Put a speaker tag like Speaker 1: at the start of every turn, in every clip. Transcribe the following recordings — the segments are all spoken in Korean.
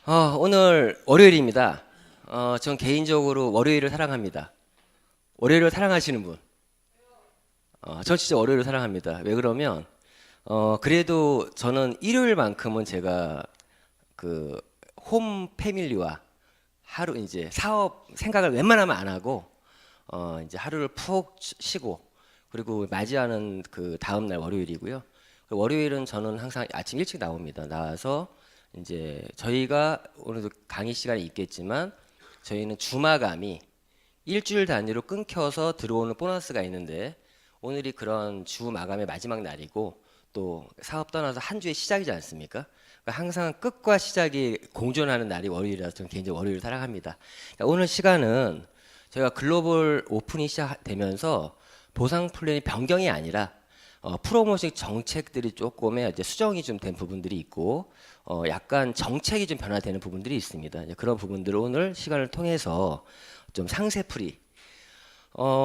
Speaker 1: 오늘 월요일입니다. 전 개인적으로 월요일을 사랑합니다. 월요일을 사랑하시는 분? 전 진짜 월요일을 사랑합니다. 왜 그러면, 그래도 저는 일요일만큼은 제가 그 홈 패밀리와 하루 이제 사업 생각을 웬만하면 안 하고, 이제 하루를 푹 쉬고, 그리고 맞이하는 그 다음날 월요일이고요. 월요일은 저는 항상 아침 일찍 나옵니다. 나와서 이제 저희가 오늘도 강의 시간이 있겠지만 저희는 주마감이 일주일 단위로 끊겨서 들어오는 보너스가 있는데 오늘이 그런 주 마감의 마지막 날이고 또 사업 떠나서 한 주의 시작이지 않습니까? 그러니까 항상 끝과 시작이 공존하는 날이 월요일이라서 저는 개인적으로 월요일을 사랑합니다. 그러니까 오늘 시간은 저희가 글로벌 오픈이 시작되면서 보상 플랜이 변경이 아니라 프로모션 정책들이 조금의 이제 수정이 좀 된 부분들이 있고 약간 정책이 좀 변화되는 부분들이 있습니다. 이제 그런 부분들을 오늘 시간을 통해서 좀 상세풀이.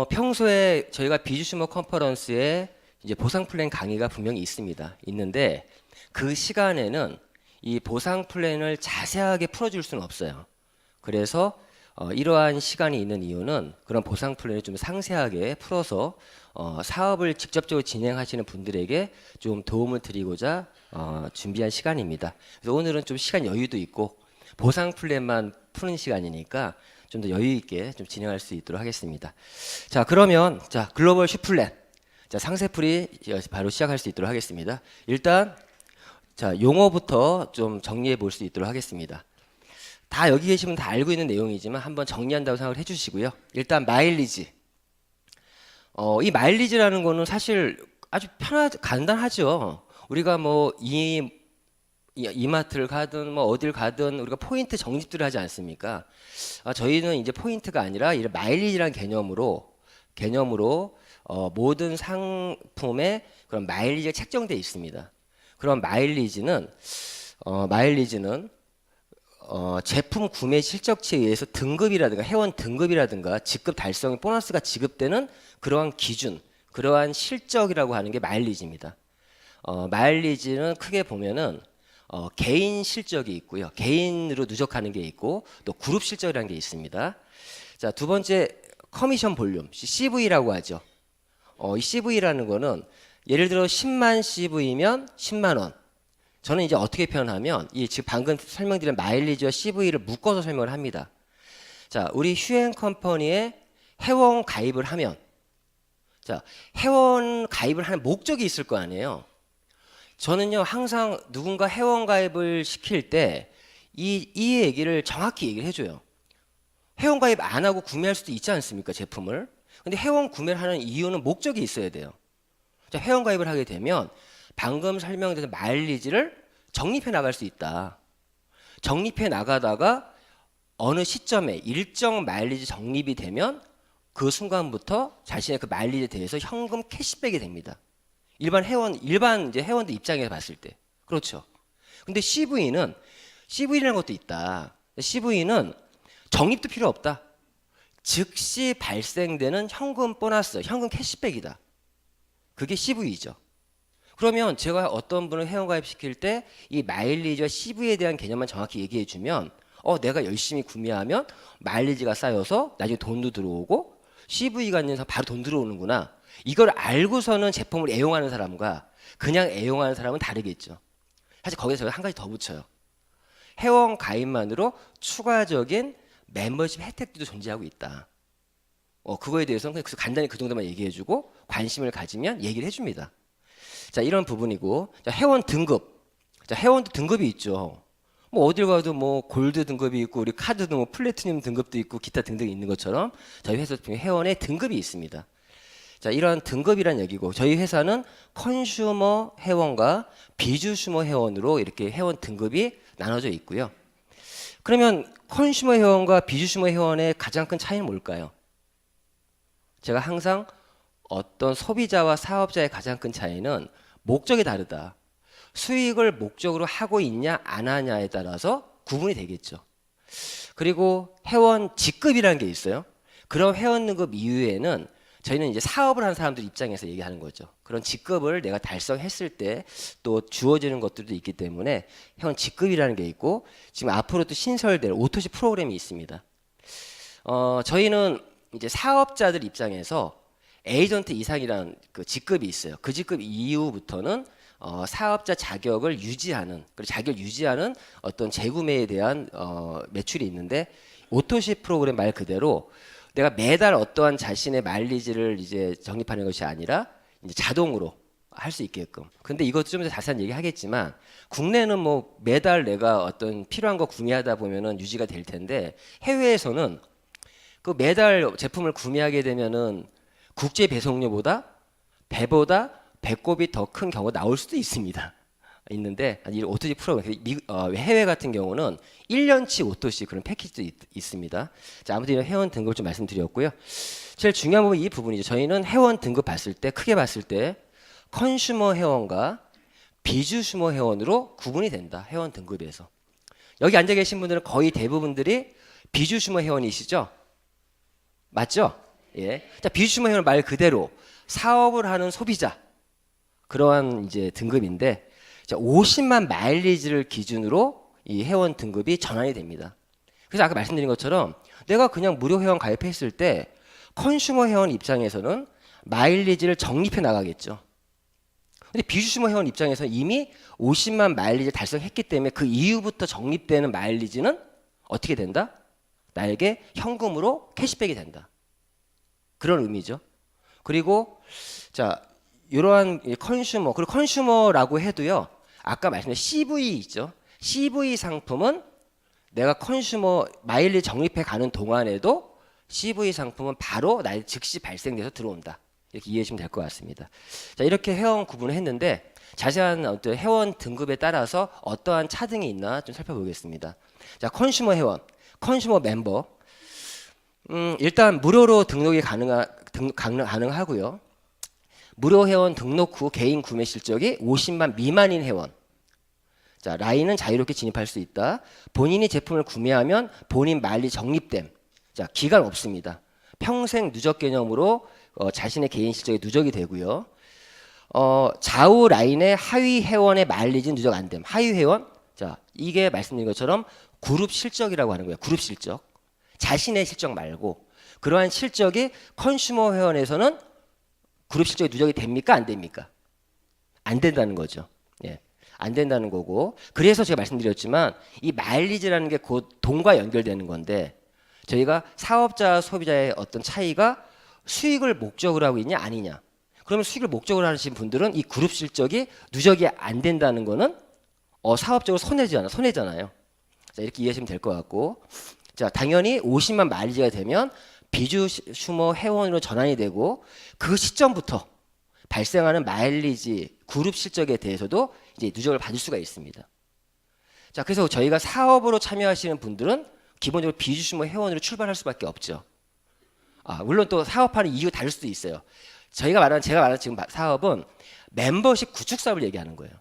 Speaker 1: 평소에 저희가 비주슈머 컨퍼런스에 이제 보상 플랜 강의가 분명히 있습니다. 있는데 그 시간에는 이 보상 플랜을 자세하게 풀어줄 수는 없어요. 그래서 이러한 시간이 있는 이유는 그런 보상 플랜을 좀 상세하게 풀어서 사업을 직접적으로 진행하시는 분들에게 좀 도움을 드리고자 준비한 시간입니다. 그래서 오늘은 좀 시간 여유도 있고 보상 플랜만 푸는 시간이니까 좀 더 여유 있게 좀 진행할 수 있도록 하겠습니다. 자, 그러면 자 글로벌 슈플랜 자 상세풀이 바로 시작할 수 있도록 하겠습니다. 일단 자 용어부터 좀 정리해 볼 수 있도록 하겠습니다. 다 여기 계시면 다 알고 있는 내용이지만 한번 정리한다고 생각을 해주시고요. 일단 마일리지. 이 마일리지라는 거는 사실 아주 간단하죠. 우리가 뭐 이마트를 가든 뭐 어딜 가든 우리가 포인트 적립들을 하지 않습니까? 저희는 이제 포인트가 아니라 이 마일리지라는 개념으로 모든 상품에 그런 마일리지가 책정되어 있습니다. 그런 마일리지는 제품 구매 실적치에 의해서 등급이라든가 회원 등급이라든가 직급 달성의 보너스가 지급되는 그러한 기준, 그러한 실적이라고 하는 게 마일리지입니다. 마일리지는 크게 보면은 개인 실적이 있고요. 개인으로 누적하는 게 있고 또 그룹 실적이라는 게 있습니다. 자, 두 번째 커미션 볼륨, CV라고 하죠. 이 CV라는 거는 예를 들어 10만 CV면 10만 원. 저는 이제 어떻게 표현하면 이 지금 방금 설명드린 마일리지와 CV를 묶어서 설명을 합니다. 자, 우리 휴행 컴퍼니에 회원 가입을 하면 자, 회원 가입을 하는 목적이 있을 거 아니에요. 저는요 항상 누군가 회원 가입을 시킬 때 이 얘기를 정확히 얘기를 해줘요. 회원 가입 안 하고 구매할 수도 있지 않습니까, 제품을. 근데 회원 구매를 하는 이유는 목적이 있어야 돼요. 자, 회원 가입을 하게 되면 방금 설명드린 마일리지를 적립해 나갈 수 있다. 적립해 나가다가 어느 시점에 일정 마일리지 적립이 되면 그 순간부터 자신의 그 마일리지에 대해서 현금 캐시백이 됩니다. 일반 이제 회원들 입장에서 봤을 때. 그렇죠. 근데 CV라는 것도 있다. CV는 적립도 필요 없다. 즉시 발생되는 현금 보너스, 현금 캐시백이다. 그게 CV죠. 그러면 제가 어떤 분을 회원가입시킬 때 이 마일리지와 CV에 대한 개념만 정확히 얘기해 주면 내가 열심히 구매하면 마일리지가 쌓여서 나중에 돈도 들어오고 CV가 있는 바로 돈 들어오는구나. 이걸 알고서는 제품을 애용하는 사람과 그냥 애용하는 사람은 다르겠죠. 사실 거기서 제가 한 가지 더 붙여요. 회원 가입만으로 추가적인 멤버십 혜택도 존재하고 있다. 그거에 대해서는 그냥 간단히 그 정도만 얘기해주고 관심을 가지면 얘기를 해줍니다. 자, 이런 부분이고, 자, 회원 등급. 자, 회원도 등급이 있죠. 뭐 어딜 가도 뭐 골드 등급이 있고 우리 카드도 뭐 플래티늄 등급도 있고 기타 등등이 있는 것처럼 저희 회사 중에 회원의 등급이 있습니다. 자, 이런 등급이란 얘기고 저희 회사는 컨슈머 회원과 비주슈머 회원으로 이렇게 회원 등급이 나눠져 있고요. 그러면 컨슈머 회원과 비주슈머 회원의 가장 큰 차이는 뭘까요? 제가 항상 어떤 소비자와 사업자의 가장 큰 차이는 목적이 다르다. 수익을 목적으로 하고 있냐 안 하냐에 따라서 구분이 되겠죠. 그리고 회원 직급이라는 게 있어요. 그런 회원 등급 이후에는 저희는 이제 사업을 하는 사람들 입장에서 얘기하는 거죠. 그런 직급을 내가 달성했을 때 또 주어지는 것들도 있기 때문에 회원 직급이라는 게 있고 지금 앞으로 또 신설될 오토시 프로그램이 있습니다. 저희는 이제 사업자들 입장에서 에이전트 이상이라는 그 직급이 있어요. 그 직급 이후부터는 사업자 자격을 유지하는 그리고 자격을 유지하는 어떤 재구매에 대한 매출이 있는데 오토시 프로그램 말 그대로 내가 매달 어떠한 자신의 마일리지를 이제 적립하는 것이 아니라 이제 자동으로 할 수 있게끔. 근데 이것도 좀 더 자세한 얘기 하겠지만 국내는 뭐 매달 내가 어떤 필요한 거 구매하다 보면은 유지가 될 텐데 해외에서는 그 매달 제품을 구매하게 되면은 국제 배송료보다 배보다 배꼽이 더 큰 경우가 나올 수도 있습니다. 있는데 이 오토시 프로그램 해외 같은 경우는 1년치 오토시 그런 패키지도 있습니다. 자, 아무튼 회원 등급을 좀 말씀드렸고요. 제일 중요한 부분이 이 부분이죠. 저희는 회원 등급 봤을 때 크게 봤을 때 컨슈머 회원과 비주슈머 회원으로 구분이 된다. 회원 등급에서. 여기 앉아 계신 분들은 거의 대부분들이 비주슈머 회원이시죠? 맞죠? 예. 자, 비주슈머 회원 말 그대로 사업을 하는 소비자 그러한 이제 등급인데 자, 50만 마일리지를 기준으로 이 회원 등급이 전환이 됩니다. 그래서 아까 말씀드린 것처럼 내가 그냥 무료 회원 가입했을 때 컨슈머 회원 입장에서는 마일리지를 적립해 나가겠죠. 근데 비주슈머 회원 입장에서는 이미 50만 마일리지를 달성했기 때문에 그 이후부터 적립되는 마일리지는 어떻게 된다? 나에게 현금으로 캐시백이 된다. 그런 의미죠. 그리고 자, 이러한 컨슈머 그리고 컨슈머라고 해도요. 아까 말씀드린 CV 있죠. CV 상품은 내가 컨슈머 마일리지 적립해 가는 동안에도 CV 상품은 바로 나의 즉시 발생돼서 들어온다. 이렇게 이해하시면 될 것 같습니다. 자, 이렇게 회원 구분을 했는데 자세한 어떤 회원 등급에 따라서 어떠한 차등이 있나 좀 살펴보겠습니다. 자, 컨슈머 회원, 컨슈머 멤버. 일단 무료로 등록이 가능하고요. 무료 회원 등록 후 개인 구매 실적이 50만 미만인 회원. 자, 라인은 자유롭게 진입할 수 있다. 본인이 제품을 구매하면 본인 마일리지 적립됨. 자, 기간 없습니다. 평생 누적 개념으로 자신의 개인 실적이 누적이 되고요. 좌우 라인의 하위 회원의 마일리지는 누적 안 됨. 하위 회원, 자, 이게 말씀드린 것처럼 그룹 실적이라고 하는 거예요. 그룹 실적. 자신의 실적 말고 그러한 실적이 컨슈머 회원에서는 그룹 실적이 누적이 됩니까? 안 됩니까? 안 된다는 거죠. 예. 안 된다는 거고. 그래서 제가 말씀드렸지만 이 마일리지라는 게 곧 돈과 연결되는 건데 저희가 사업자 소비자의 어떤 차이가 수익을 목적으로 하고 있냐 아니냐. 그러면 수익을 목적으로 하시는 분들은 이 그룹 실적이 누적이 안 된다는 거는 사업적으로 손해잖아요. 자, 이렇게 이해하시면 될 것 같고. 자, 당연히 50만 마일리지가 되면 비주슈머 회원으로 전환이 되고 그 시점부터 발생하는 마일리지 그룹 실적에 대해서도 이제 누적을 받을 수가 있습니다. 자, 그래서 저희가 사업으로 참여하시는 분들은 기본적으로 비주슈머 회원으로 출발할 수밖에 없죠. 물론 또 사업하는 이유가 다를 수도 있어요. 제가 말하는 지금 사업은 멤버십 구축 사업을 얘기하는 거예요.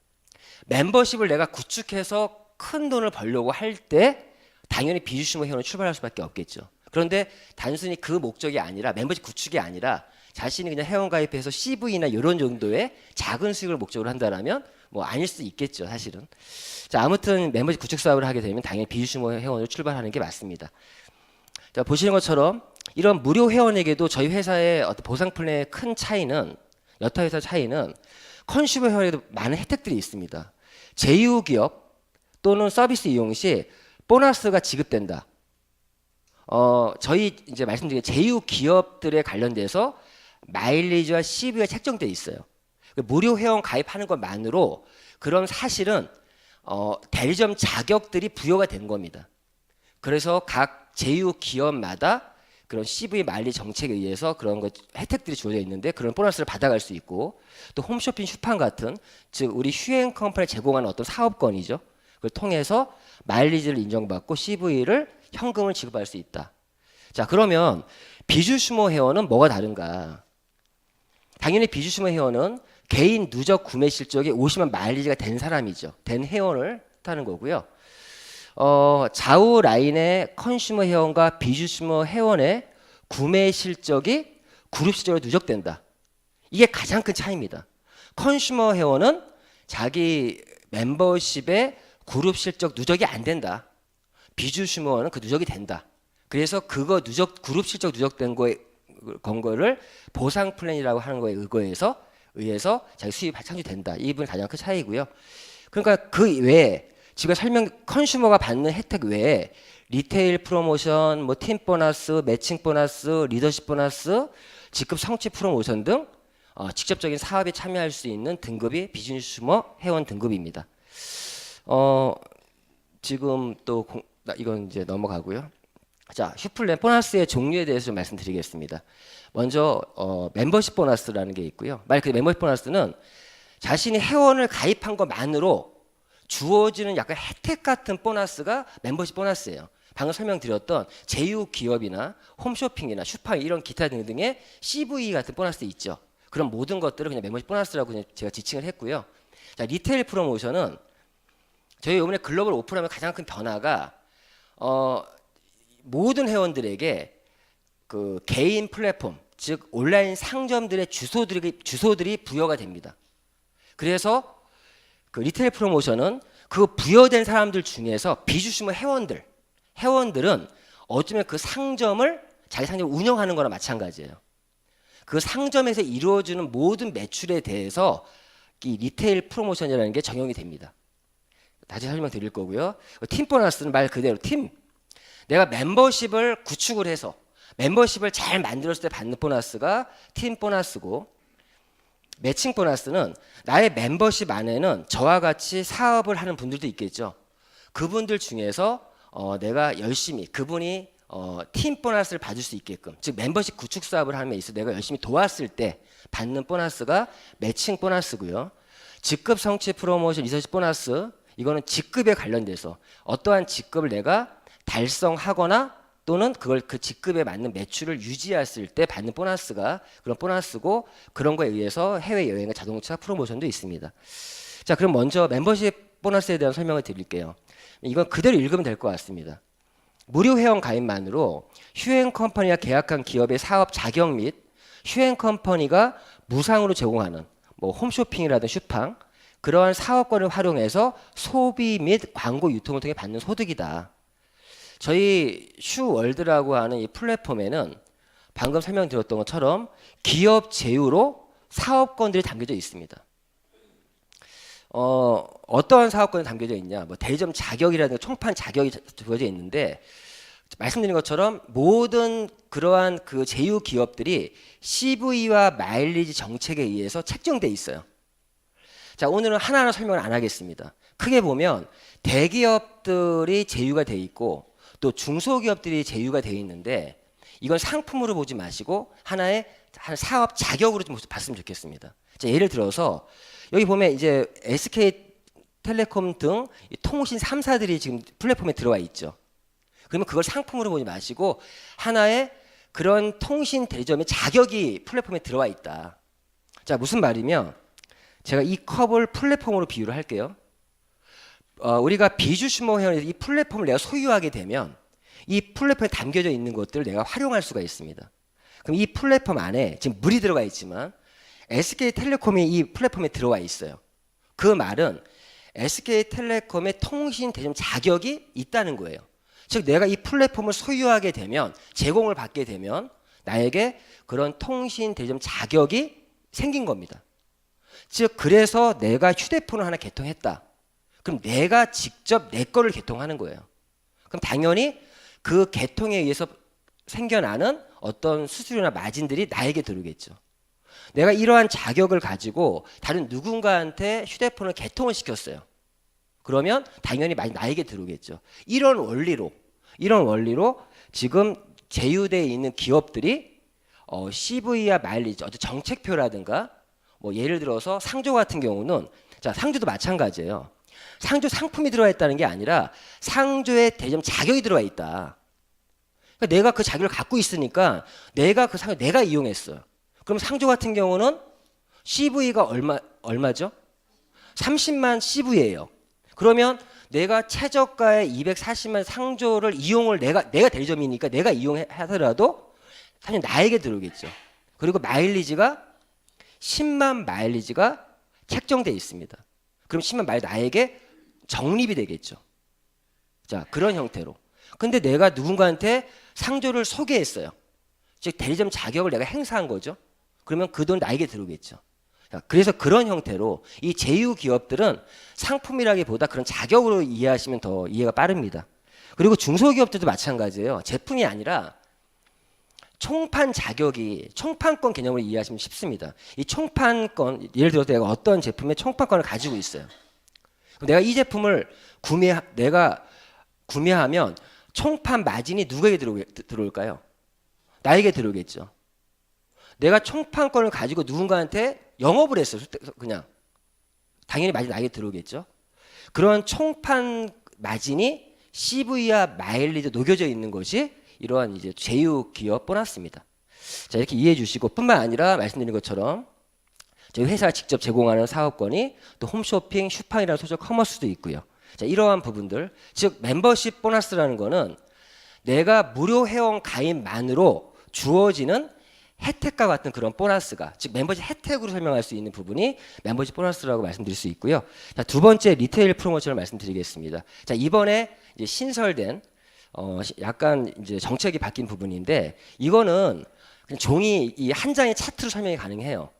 Speaker 1: 멤버십을 내가 구축해서 큰 돈을 벌려고 할 때 당연히 비주슈머 회원으로 출발할 수밖에 없겠죠. 그런데 단순히 그 목적이 아니라 멤버십 구축이 아니라 자신이 그냥 회원 가입해서 CV나 이런 정도의 작은 수익을 목적으로 한다라면 뭐 아닐 수도 있겠죠, 사실은. 자, 아무튼 멤버십 구축 사업을 하게 되면 당연히 비주슈머 회원으로 출발하는 게 맞습니다. 자, 보시는 것처럼 이런 무료 회원에게도 저희 회사의 어떤 보상 플랜의 큰 차이는 여타 회사 차이는 컨슈머 회원에도 많은 혜택들이 있습니다. 제휴 기업 또는 서비스 이용 시 보너스가 지급된다. 저희 이제 말씀드린 제휴 기업들에 관련돼서 마일리지와 CV가 책정되어 있어요. 무료 회원 가입하는 것만으로 그런 사실은 대리점 자격들이 부여가 된 겁니다. 그래서 각 제휴 기업마다 그런 CV 마일리지 정책에 의해서 그런 것 혜택들이 주어져 있는데 그런 보너스를 받아갈 수 있고 또 홈쇼핑 슈팡 같은 즉 우리 휴행 컴퍼니 제공하는 어떤 사업권이죠. 그걸 통해서 마일리지를 인정받고 CV를 현금을 지급할 수 있다. 자, 그러면 비주슈머 회원은 뭐가 다른가? 당연히 비주슈머 회원은 개인 누적 구매 실적이 50만 마일리지가 된 사람이죠. 된 회원을 타는 거고요. 좌우 라인의 컨슈머 회원과 비주슈머 회원의 구매 실적이 그룹 실적으로 누적된다. 이게 가장 큰 차이입니다. 컨슈머 회원은 자기 멤버십의 그룹 실적 누적이 안 된다. 비주슈머는 그 누적이 된다. 그래서 그거 그룹 실적 누적된 거를 보상 플랜이라고 하는 거에 의해서 자기 수입이 창출된다. 이 부분이 가장 큰 차이고요. 그러니까 그 외에 지금 컨슈머가 받는 혜택 외에 리테일 프로모션, 뭐 팀 보너스, 매칭 보너스, 리더십 보너스, 직급 성취 프로모션 등 직접적인 사업에 참여할 수 있는 등급이 비즈니스슈머 회원 등급입니다. 지금 또 이건 이제 넘어가고요. 자, 슈플랜 보너스의 종류에 대해서 좀 말씀드리겠습니다. 먼저 멤버십 보너스라는 게 있고요. 말 그대로 멤버십 보너스는 자신이 회원을 가입한 것만으로 주어지는 약간 혜택 같은 보너스가 멤버십 보너스예요. 방금 설명드렸던 제휴 기업이나 홈쇼핑이나 슈파 이런 기타 등등의 CV 같은 보너스 있죠. 그런 모든 것들을 그냥 멤버십 보너스라고 그냥 제가 지칭을 했고요. 자, 리테일 프로모션은 저희 이번에 글로벌 오픈하면 가장 큰 변화가 모든 회원들에게 그 개인 플랫폼, 즉 온라인 상점들의 주소들이 부여가 됩니다. 그래서 그 리테일 프로모션은 그 부여된 사람들 중에서 비주슈머 회원들은 어쩌면 그 상점을 자기 상점을 운영하는 거나 마찬가지예요. 그 상점에서 이루어지는 모든 매출에 대해서 이 리테일 프로모션이라는 게 적용이 됩니다. 다시 설명드릴 거고요. 팀 보너스는 말 그대로 내가 멤버십을 구축을 해서 멤버십을 잘 만들었을 때 받는 보너스가 팀 보너스고, 매칭 보너스는 나의 멤버십 안에는 저와 같이 사업을 하는 분들도 있겠죠. 그분들 중에서 내가 열심히 그분이 팀 보너스를 받을 수 있게끔, 즉 멤버십 구축 사업을 하면 있어 내가 열심히 도왔을 때 받는 보너스가 매칭 보너스고요. 직급 성취 프로모션 리서치 보너스, 이거는 직급에 관련돼서 어떠한 직급을 내가 달성하거나 또는 그 직급에 맞는 매출을 유지했을 때 받는 보너스가 그런 보너스고, 그런 거에 의해서 해외여행과 자동차 프로모션도 있습니다. 자, 그럼 먼저 멤버십 보너스에 대한 설명을 드릴게요. 이건 그대로 읽으면 될 것 같습니다. 무료 회원 가입만으로 휴행 컴퍼니와 계약한 기업의 사업 자격 및 휴행 컴퍼니가 무상으로 제공하는 뭐 홈쇼핑이라든 슈팡, 그러한 사업권을 활용해서 소비 및 광고 유통을 통해 받는 소득이다. 저희 슈월드라고 하는 이 플랫폼에는 방금 설명드렸던 것처럼 기업 제휴로 사업권들이 담겨져 있습니다. 어떠한 사업권이 담겨져 있냐? 뭐 대리점 자격이라든가 총판 자격이 주어져 있는데, 말씀드린 것처럼 모든 그러한 그 제휴 기업들이 CV와 마일리지 정책에 의해서 책정돼 있어요. 자, 오늘은 하나하나 설명을 안 하겠습니다. 크게 보면 대기업들이 제휴가 돼 있고 또 중소기업들이 제휴가 돼 있는데, 이건 상품으로 보지 마시고 하나의 사업 자격으로 좀 봤으면 좋겠습니다. 자, 예를 들어서 여기 보면 이제 SK텔레콤 등 통신 3사들이 지금 플랫폼에 들어와 있죠. 그러면 그걸 상품으로 보지 마시고 하나의 그런 통신 대리점의 자격이 플랫폼에 들어와 있다. 자, 무슨 말이면 제가 이 컵을 플랫폼으로 비유를 할게요. 우리가 비주슈머 회원에서 이 플랫폼을 내가 소유하게 되면 이 플랫폼에 담겨져 있는 것들을 내가 활용할 수가 있습니다. 그럼 이 플랫폼 안에 지금 물이 들어가 있지만 SK텔레콤이 이 플랫폼에 들어와 있어요. 그 말은 SK텔레콤의 통신 대리점 자격이 있다는 거예요. 즉 내가 이 플랫폼을 소유하게 되면, 제공을 받게 되면 나에게 그런 통신 대리점 자격이 생긴 겁니다. 즉 그래서 내가 휴대폰을 하나 개통했다. 그럼 내가 직접 내 거를 개통하는 거예요. 그럼 당연히 그 개통에 의해서 생겨나는 어떤 수수료나 마진들이 나에게 들어오겠죠. 내가 이러한 자격을 가지고 다른 누군가한테 휴대폰을 개통을 시켰어요. 그러면 당연히 많이 나에게 들어오겠죠. 이런 원리로 지금 제휴되어 있는 기업들이 CV와 마일리지, 어떤 정책표라든가, 뭐 예를 들어서 상조 같은 경우는, 자, 상조도 마찬가지예요. 상조 상품이 들어와 있다는 게 아니라 상조의 대리점 자격이 들어와 있다. 그러니까 내가 그 자격을 갖고 있으니까 내가 그 상조 내가 이용했어요. 그럼 상조 같은 경우는 CV가 얼마죠? 30만 CV예요. 그러면 내가 최저가의 240만 상조를 이용을 내가 대리점이니까 내가 이용하더라도 사실 나에게 들어오겠죠. 그리고 마일리지가 10만 마일리지가 책정돼 있습니다. 그럼 치면 말 나에게 적립이 되겠죠. 자, 그런 형태로. 근데 내가 누군가한테 상조를 소개했어요. 즉 대리점 자격을 내가 행사한 거죠. 그러면 그 돈 나에게 들어오겠죠. 자, 그래서 그런 형태로 이 제휴 기업들은 상품이라기보다 그런 자격으로 이해하시면 더 이해가 빠릅니다. 그리고 중소기업들도 마찬가지예요. 제품이 아니라 총판 자격이 총판권 개념으로 이해하시면 쉽습니다. 이 총판권, 예를 들어서 내가 어떤 제품의 총판권을 가지고 있어요. 그럼 내가 이 제품을 내가 구매하면 총판 마진이 누구에게 들어올까요? 나에게 들어오겠죠. 내가 총판권을 가지고 누군가한테 영업을 했어요. 그냥 당연히 마진 나에게 들어오겠죠. 그런 총판 마진이 CV와 마일리지 녹여져 있는 것이 이러한 이제 제휴 기업 보너스입니다. 자, 이렇게 이해해 주시고, 뿐만 아니라 말씀드린 것처럼 저희 회사가 직접 제공하는 사업권이 또 홈쇼핑, 슈팡이라는 소셜 커머스도 있고요. 자, 이러한 부분들, 즉 멤버십 보너스라는 거는 내가 무료 회원 가입만으로 주어지는 혜택과 같은 그런 보너스가, 즉 멤버십 혜택으로 설명할 수 있는 부분이 멤버십 보너스라고 말씀드릴 수 있고요. 자, 두 번째 리테일 프로모션을 말씀드리겠습니다. 자, 이번에 이제 신설된 약간 이제 정책이 바뀐 부분인데, 이거는 그냥 종이 이 한 장의 차트로 설명이 가능해요.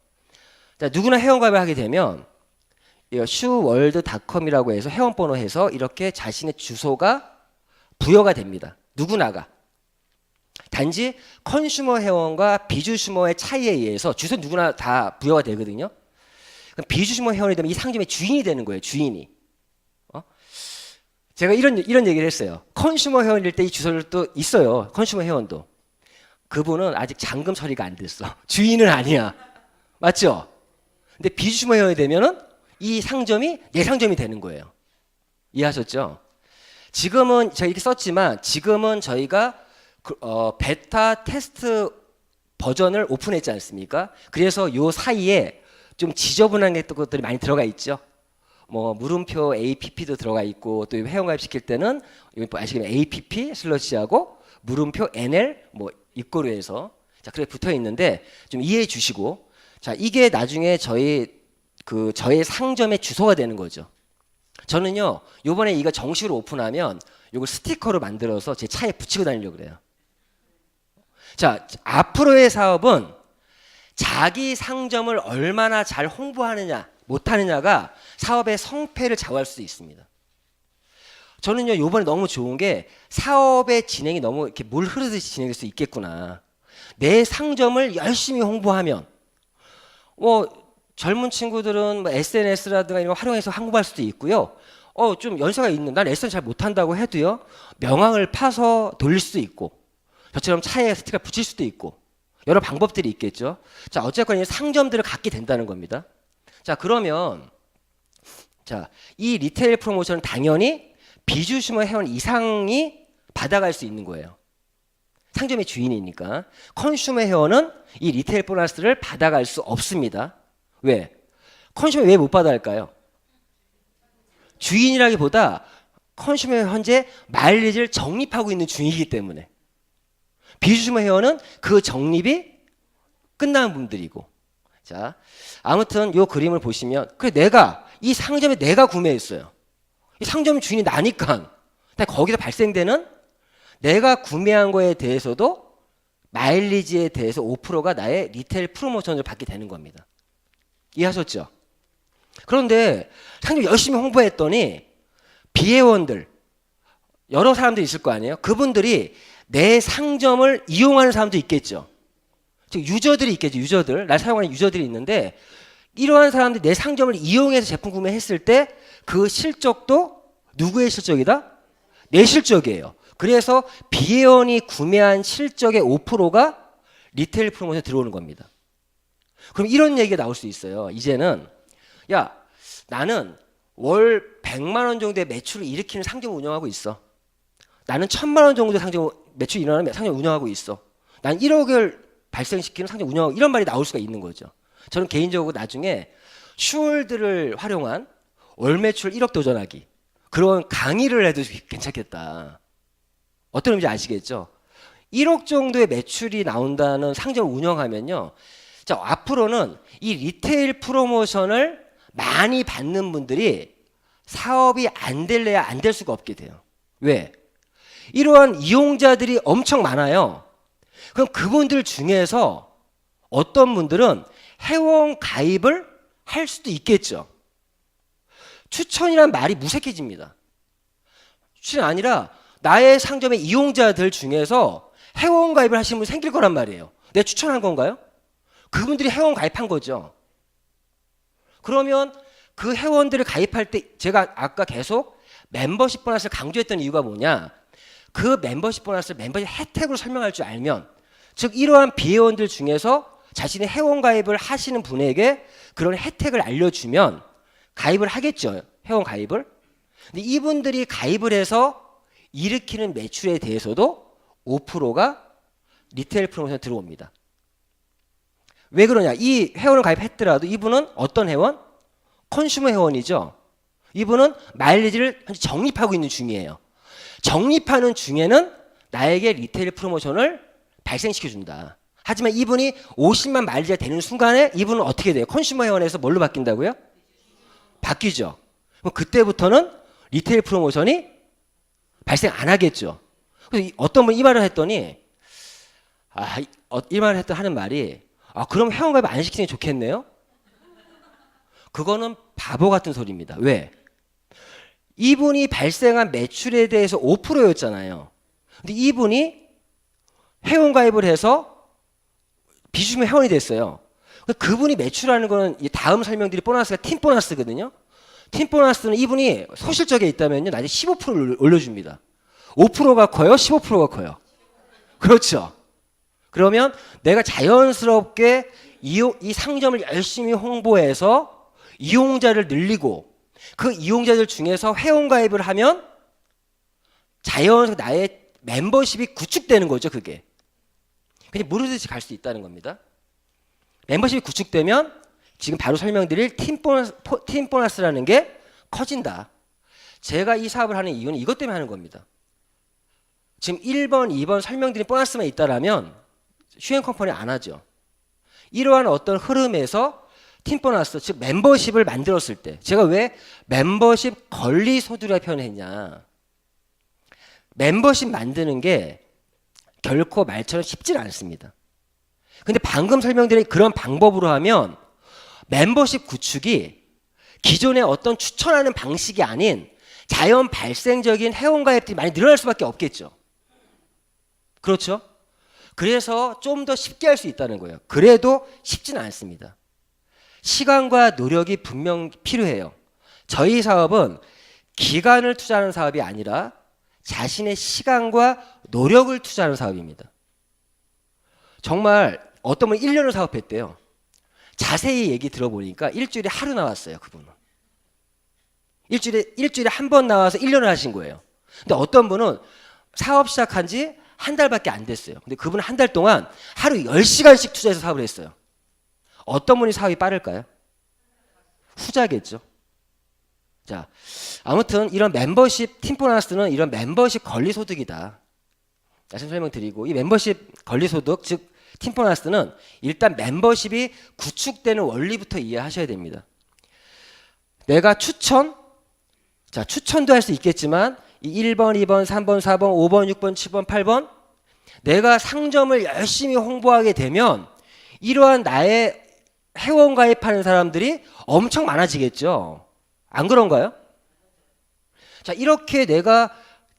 Speaker 1: 자, 누구나 회원가입을 하게 되면 슈월드닷컴이라고 해서 회원번호 해서 이렇게 자신의 주소가 부여가 됩니다. 누구나가. 단지 컨슈머 회원과 비주슈머의 차이에 의해서 주소 누구나 다 부여가 되거든요. 그럼 비주슈머 회원이 되면 이 상점의 주인이 되는 거예요. 주인이. 제가 이런 얘기를 했어요. 컨슈머 회원일 때 이 주소를 또 있어요. 컨슈머 회원도. 그분은 아직 잔금 처리가 안 됐어. 주인은 아니야. 맞죠? 근데 비주슈머 회원이 되면은 이 상점이 내 상점이 되는 거예요. 이해하셨죠? 지금은 저희 이렇게 썼지만 지금은 저희가 베타 테스트 버전을 오픈했지 않습니까? 그래서 요 사이에 좀 지저분한 것들이 많이 들어가 있죠. 뭐 물음표 APP도 들어가 있고, 또 회원가입 시킬 때는 아시겠지만 APP 슬러시하고 물음표 NL 뭐 입고로 해서 자, 그렇게 붙어 있는데 좀 이해해 주시고, 자, 이게 나중에 저희 저의 상점의 주소가 되는 거죠. 저는요, 요번에 이거 정식으로 오픈하면 이걸 스티커로 만들어서 제 차에 붙이고 다니려고 그래요. 자, 앞으로의 사업은 자기 상점을 얼마나 잘 홍보하느냐, 못하느냐가 사업의 성패를 좌우할 수 있습니다. 저는요, 요번에 너무 좋은 게 사업의 진행이 너무 이렇게 물 흐르듯이 진행될 수 있겠구나. 내 상점을 열심히 홍보하면, 젊은 친구들은 뭐 SNS라든가 이런 거 활용해서 홍보할 수도 있고요. 좀 연세가 있는, 난 SNS 잘 못한다고 해도요, 명함을 파서 돌릴 수도 있고, 저처럼 차에 스티커 붙일 수도 있고, 여러 방법들이 있겠죠. 자, 어쨌거나 이 상점들을 갖게 된다는 겁니다. 자, 그러면 자, 이 리테일 프로모션은 당연히 비주슈머 회원 이상이 받아갈 수 있는 거예요. 상점의 주인이니까. 컨슈머 회원은 이 리테일 보너스를 받아갈 수 없습니다. 왜? 컨슈머 왜 못 받아갈까요? 주인이라기보다 컨슈머 현재 마일리지를 적립하고 있는 중이기 때문에. 비주슈머 회원은 그 적립이 끝난 분들이고. 자, 아무튼 요 그림을 보시면, 그래, 내가 이 상점에 내가 구매했어요. 이 상점 주인이 나니까. 근데 거기서 발생되는 내가 구매한 거에 대해서도 마일리지에 대해서 5%가 나의 리테일 프로모션을 받게 되는 겁니다. 이해하셨죠? 그런데 상점 열심히 홍보했더니 비회원들, 여러 사람들이 있을 거 아니에요? 그분들이 내 상점을 이용하는 사람도 있겠죠. 즉 유저들이 있겠죠. 유저들, 날 사용하는 유저들이 있는데, 이러한 사람들이 내 상점을 이용해서 제품 구매했을 때 그 실적도 누구의 실적이다? 내 실적이에요. 그래서 비회원이 구매한 실적의 5%가 리테일 프로모션에 들어오는 겁니다. 그럼 이런 얘기가 나올 수 있어요. 이제는, 야, 나는 월 100만 원 정도의 매출을 일으키는 상점을 운영하고 있어. 나는 1000만 원 정도의 매출이 일어나는 상점을 운영하고 있어. 난 1억을 발생시키는 상점 운영하고, 이런 말이 나올 수가 있는 거죠. 저는 개인적으로 나중에 슈월드를 활용한 월 매출 1억 도전하기, 그런 강의를 해도 괜찮겠다. 어떤 의미인지 아시겠죠? 1억 정도의 매출이 나온다는 상점을 운영하면요, 자, 앞으로는 이 리테일 프로모션을 많이 받는 분들이 사업이 안 될래야 안 될 수가 없게 돼요. 왜? 이러한 이용자들이 엄청 많아요. 그럼 그분들 중에서 어떤 분들은 회원 가입을 할 수도 있겠죠. 추천이란 말이 무색해집니다. 추천이 아니라 나의 상점의 이용자들 중에서 회원 가입을 하시는 분이 생길 거란 말이에요. 내가 추천한 건가요? 그분들이 회원 가입한 거죠. 그러면 그 회원들을 가입할 때 제가 아까 계속 멤버십 보너스를 강조했던 이유가 뭐냐? 그 멤버십 보너스를 멤버십 혜택으로 설명할 줄 알면, 즉 이러한 비회원들 중에서 자신의 회원 가입을 하시는 분에게 그런 혜택을 알려주면 가입을 하겠죠. 회원 가입을. 근데 이분들이 가입을 해서 일으키는 매출에 대해서도 5%가 리테일 프로모션에 들어옵니다. 왜 그러냐? 이 회원을 가입했더라도 이분은 어떤 회원? 컨슈머 회원이죠. 이분은 마일리지를 적립하고 있는 중이에요. 적립하는 중에는 나에게 리테일 프로모션을 발생시켜준다. 하지만 이분이 50만 마일리지가 되는 순간에 이분은 어떻게 돼요? 컨슈머 회원에서 뭘로 바뀐다고요? 바뀌죠. 그럼 그때부터는 리테일 프로모션이 발생 안 하겠죠. 그래서 어떤 분이 이 말을 했더니 이 말을 하는 말이 그럼 회원 가입 안 시키는 게 좋겠네요. 그거는 바보 같은 소리입니다. 왜? 이분이 발생한 매출에 대해서 5%였잖아요. 근데 이분이 회원 가입을 해서 비주류 회원이 됐어요. 그분이 매출하는 거는 다음 설명드릴 보너스가 팀 보너스거든요. 팀 보너스는 이분이 소실적에 있다면요, 나중에 15%를 올려줍니다. 5%가 커요? 15%가 커요? 그렇죠. 그러면 내가 자연스럽게 이 상점을 열심히 홍보해서 이용자를 늘리고 그 이용자들 중에서 회원 가입을 하면 자연스럽게 나의 멤버십이 구축되는 거죠. 그게 그냥 무르듯이 갈 수 있다는 겁니다. 멤버십이 구축되면 지금 바로 설명드릴 팀 보너스라는 게 커진다. 제가 이 사업을 하는 이유는 이것 때문에 하는 겁니다. 지금 1번, 2번 설명드린 보너스만 있다라면 슈행 컴퍼니 안 하죠. 이러한 어떤 흐름에서 팀 보너스, 즉 멤버십을 만들었을 때, 제가 왜 멤버십 권리 소득이라고 표현했냐? 멤버십 만드는 게 결코 말처럼 쉽지는 않습니다. 근데 방금 설명드린 그런 방법으로 하면 멤버십 구축이 기존의 어떤 추천하는 방식이 아닌 자연 발생적인 회원 가입들이 많이 늘어날 수밖에 없겠죠. 그렇죠? 그래서 좀 더 쉽게 할 수 있다는 거예요. 그래도 쉽지는 않습니다. 시간과 노력이 분명 필요해요. 저희 사업은 기간을 투자하는 사업이 아니라 자신의 시간과 노력을 투자하는 사업입니다. 정말 어떤 분이 1년을 사업했대요. 자세히 얘기 들어보니까 일주일에 하루 나왔어요. 그분은. 일주일에 한 번 나와서 1년을 하신 거예요. 근데 어떤 분은 사업 시작한 지 한 달밖에 안 됐어요. 근데 그분은 한 달 동안 하루 10시간씩 투자해서 사업을 했어요. 어떤 분이 사업이 빠를까요? 후자겠죠. 자, 아무튼 이런 멤버십 팀 보너스는 이런 멤버십 권리 소득이다. 다시 설명드리고, 이 멤버십 권리 소득, 즉 팀 보너스는 일단 멤버십이 구축되는 원리부터 이해하셔야 됩니다. 내가 추천도 할 수 있겠지만 이 1번, 2번, 3번, 4번, 5번, 6번, 7번, 8번 내가 상점을 열심히 홍보하게 되면 이러한 나의 회원 가입하는 사람들이 엄청 많아지겠죠. 안 그런가요? 자, 이렇게 내가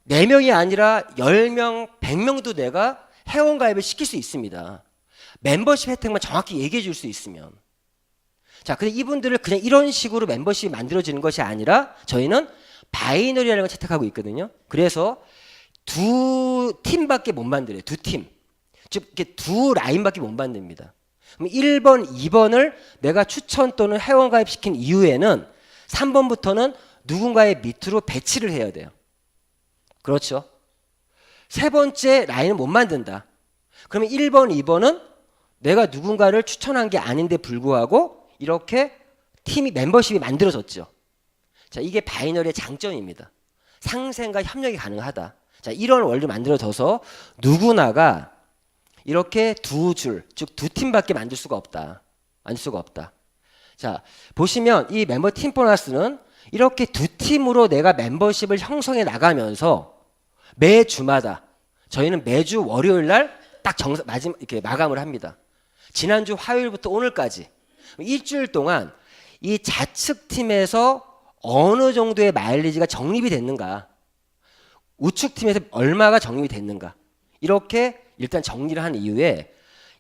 Speaker 1: 4명이 아니라 10명, 100명도 내가 회원 가입을 시킬 수 있습니다. 멤버십 혜택만 정확히 얘기해 줄 수 있으면. 자, 근데 이분들을 그냥 이런 식으로 멤버십이 만들어지는 것이 아니라 저희는 바이너리라는 걸 채택하고 있거든요. 그래서 두 팀밖에 못 만들어요. 두 팀. 즉 이렇게 두 라인밖에 못 만듭니다. 그럼 1번, 2번을 내가 추천 또는 회원 가입시킨 이후에는 3번부터는 누군가의 밑으로 배치를 해야 돼요. 그렇죠? 세 번째 라인은 못 만든다. 그러면 1번, 2번은 내가 누군가를 추천한 게 아닌데 불구하고 이렇게 팀이 멤버십이 만들어졌죠. 자, 이게 바이너리의 장점입니다. 상생과 협력이 가능하다. 자, 이런 원리를 만들어져서 누구나가 이렇게 두 줄, 즉 두 팀밖에 만들 수가 없다. 만들 수가 없다. 자, 보시면 이 멤버 팀 보너스는 이렇게 두 팀으로 내가 멤버십을 형성해 나가면서 매 주마다 저희는 매주 월요일 날 딱 마지막 이렇게 마감을 합니다. 지난주 화요일부터 오늘까지 일주일 동안 이 좌측 팀에서 어느 정도의 마일리지가 적립이 됐는가, 우측 팀에서 얼마가 적립이 됐는가, 이렇게 일단 정리를 한 이후에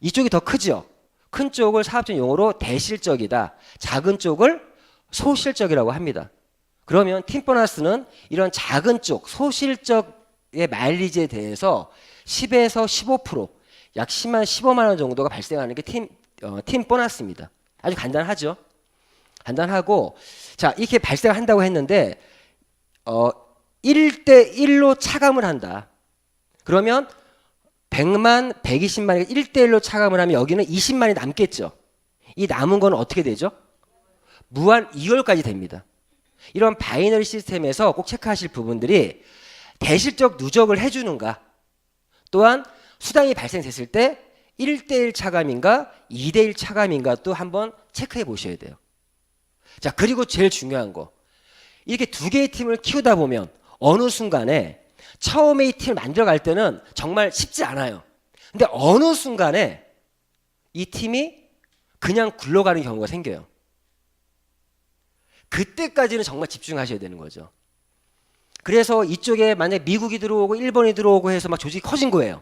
Speaker 1: 이쪽이 더 크죠. 큰 쪽을 사업적 용어로 대실적이다, 작은 쪽을 소실적이라고 합니다. 그러면 팀 보너스는 이런 작은 쪽 소실적의 마일리지에 대해서 10에서 15%, 약 10만 15만 원 정도가 발생하는 게 팀 보너스입니다. 아주 간단하죠. 간단하고, 자, 이렇게 발생한다고 했는데 1대 1로 차감을 한다. 그러면 100만, 120만이 1대 1로 차감을 하면 여기는 20만이 남겠죠. 이 남은 건 어떻게 되죠? 무한 2월까지 됩니다. 이런 바이너리 시스템에서 꼭 체크하실 부분들이 대실적 누적을 해주는가, 또한 수당이 발생됐을 때 1대1 차감인가 2대1 차감인가 또 한번 체크해 보셔야 돼요. 자, 그리고 제일 중요한 거, 이렇게 두 개의 팀을 키우다 보면 어느 순간에 처음에 이 팀을 만들어갈 때는 정말 쉽지 않아요. 근데 어느 순간에 이 팀이 그냥 굴러가는 경우가 생겨요. 그때까지는 정말 집중하셔야 되는 거죠. 그래서 이쪽에 만약에 미국이 들어오고 일본이 들어오고 해서 막 조직이 커진 거예요.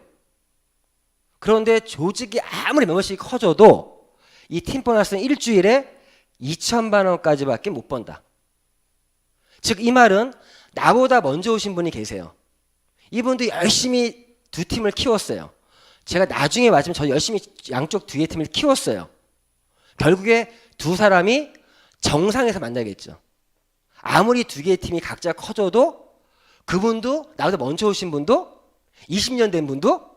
Speaker 1: 그런데 조직이 아무리 멤버십이 커져도 이 팀 보너스는 일주일에 2천만 원까지밖에 못 번다. 즉 이 말은 나보다 먼저 오신 분이 계세요. 이분도 열심히 두 팀을 키웠어요. 제가 나중에 맞으면 저 열심히 양쪽 두 개의 팀을 키웠어요. 결국에 두 사람이 정상에서 만나겠죠. 아무리 두 개의 팀이 각자 커져도 그분도 나보다 먼저 오신 분도 20년 된 분도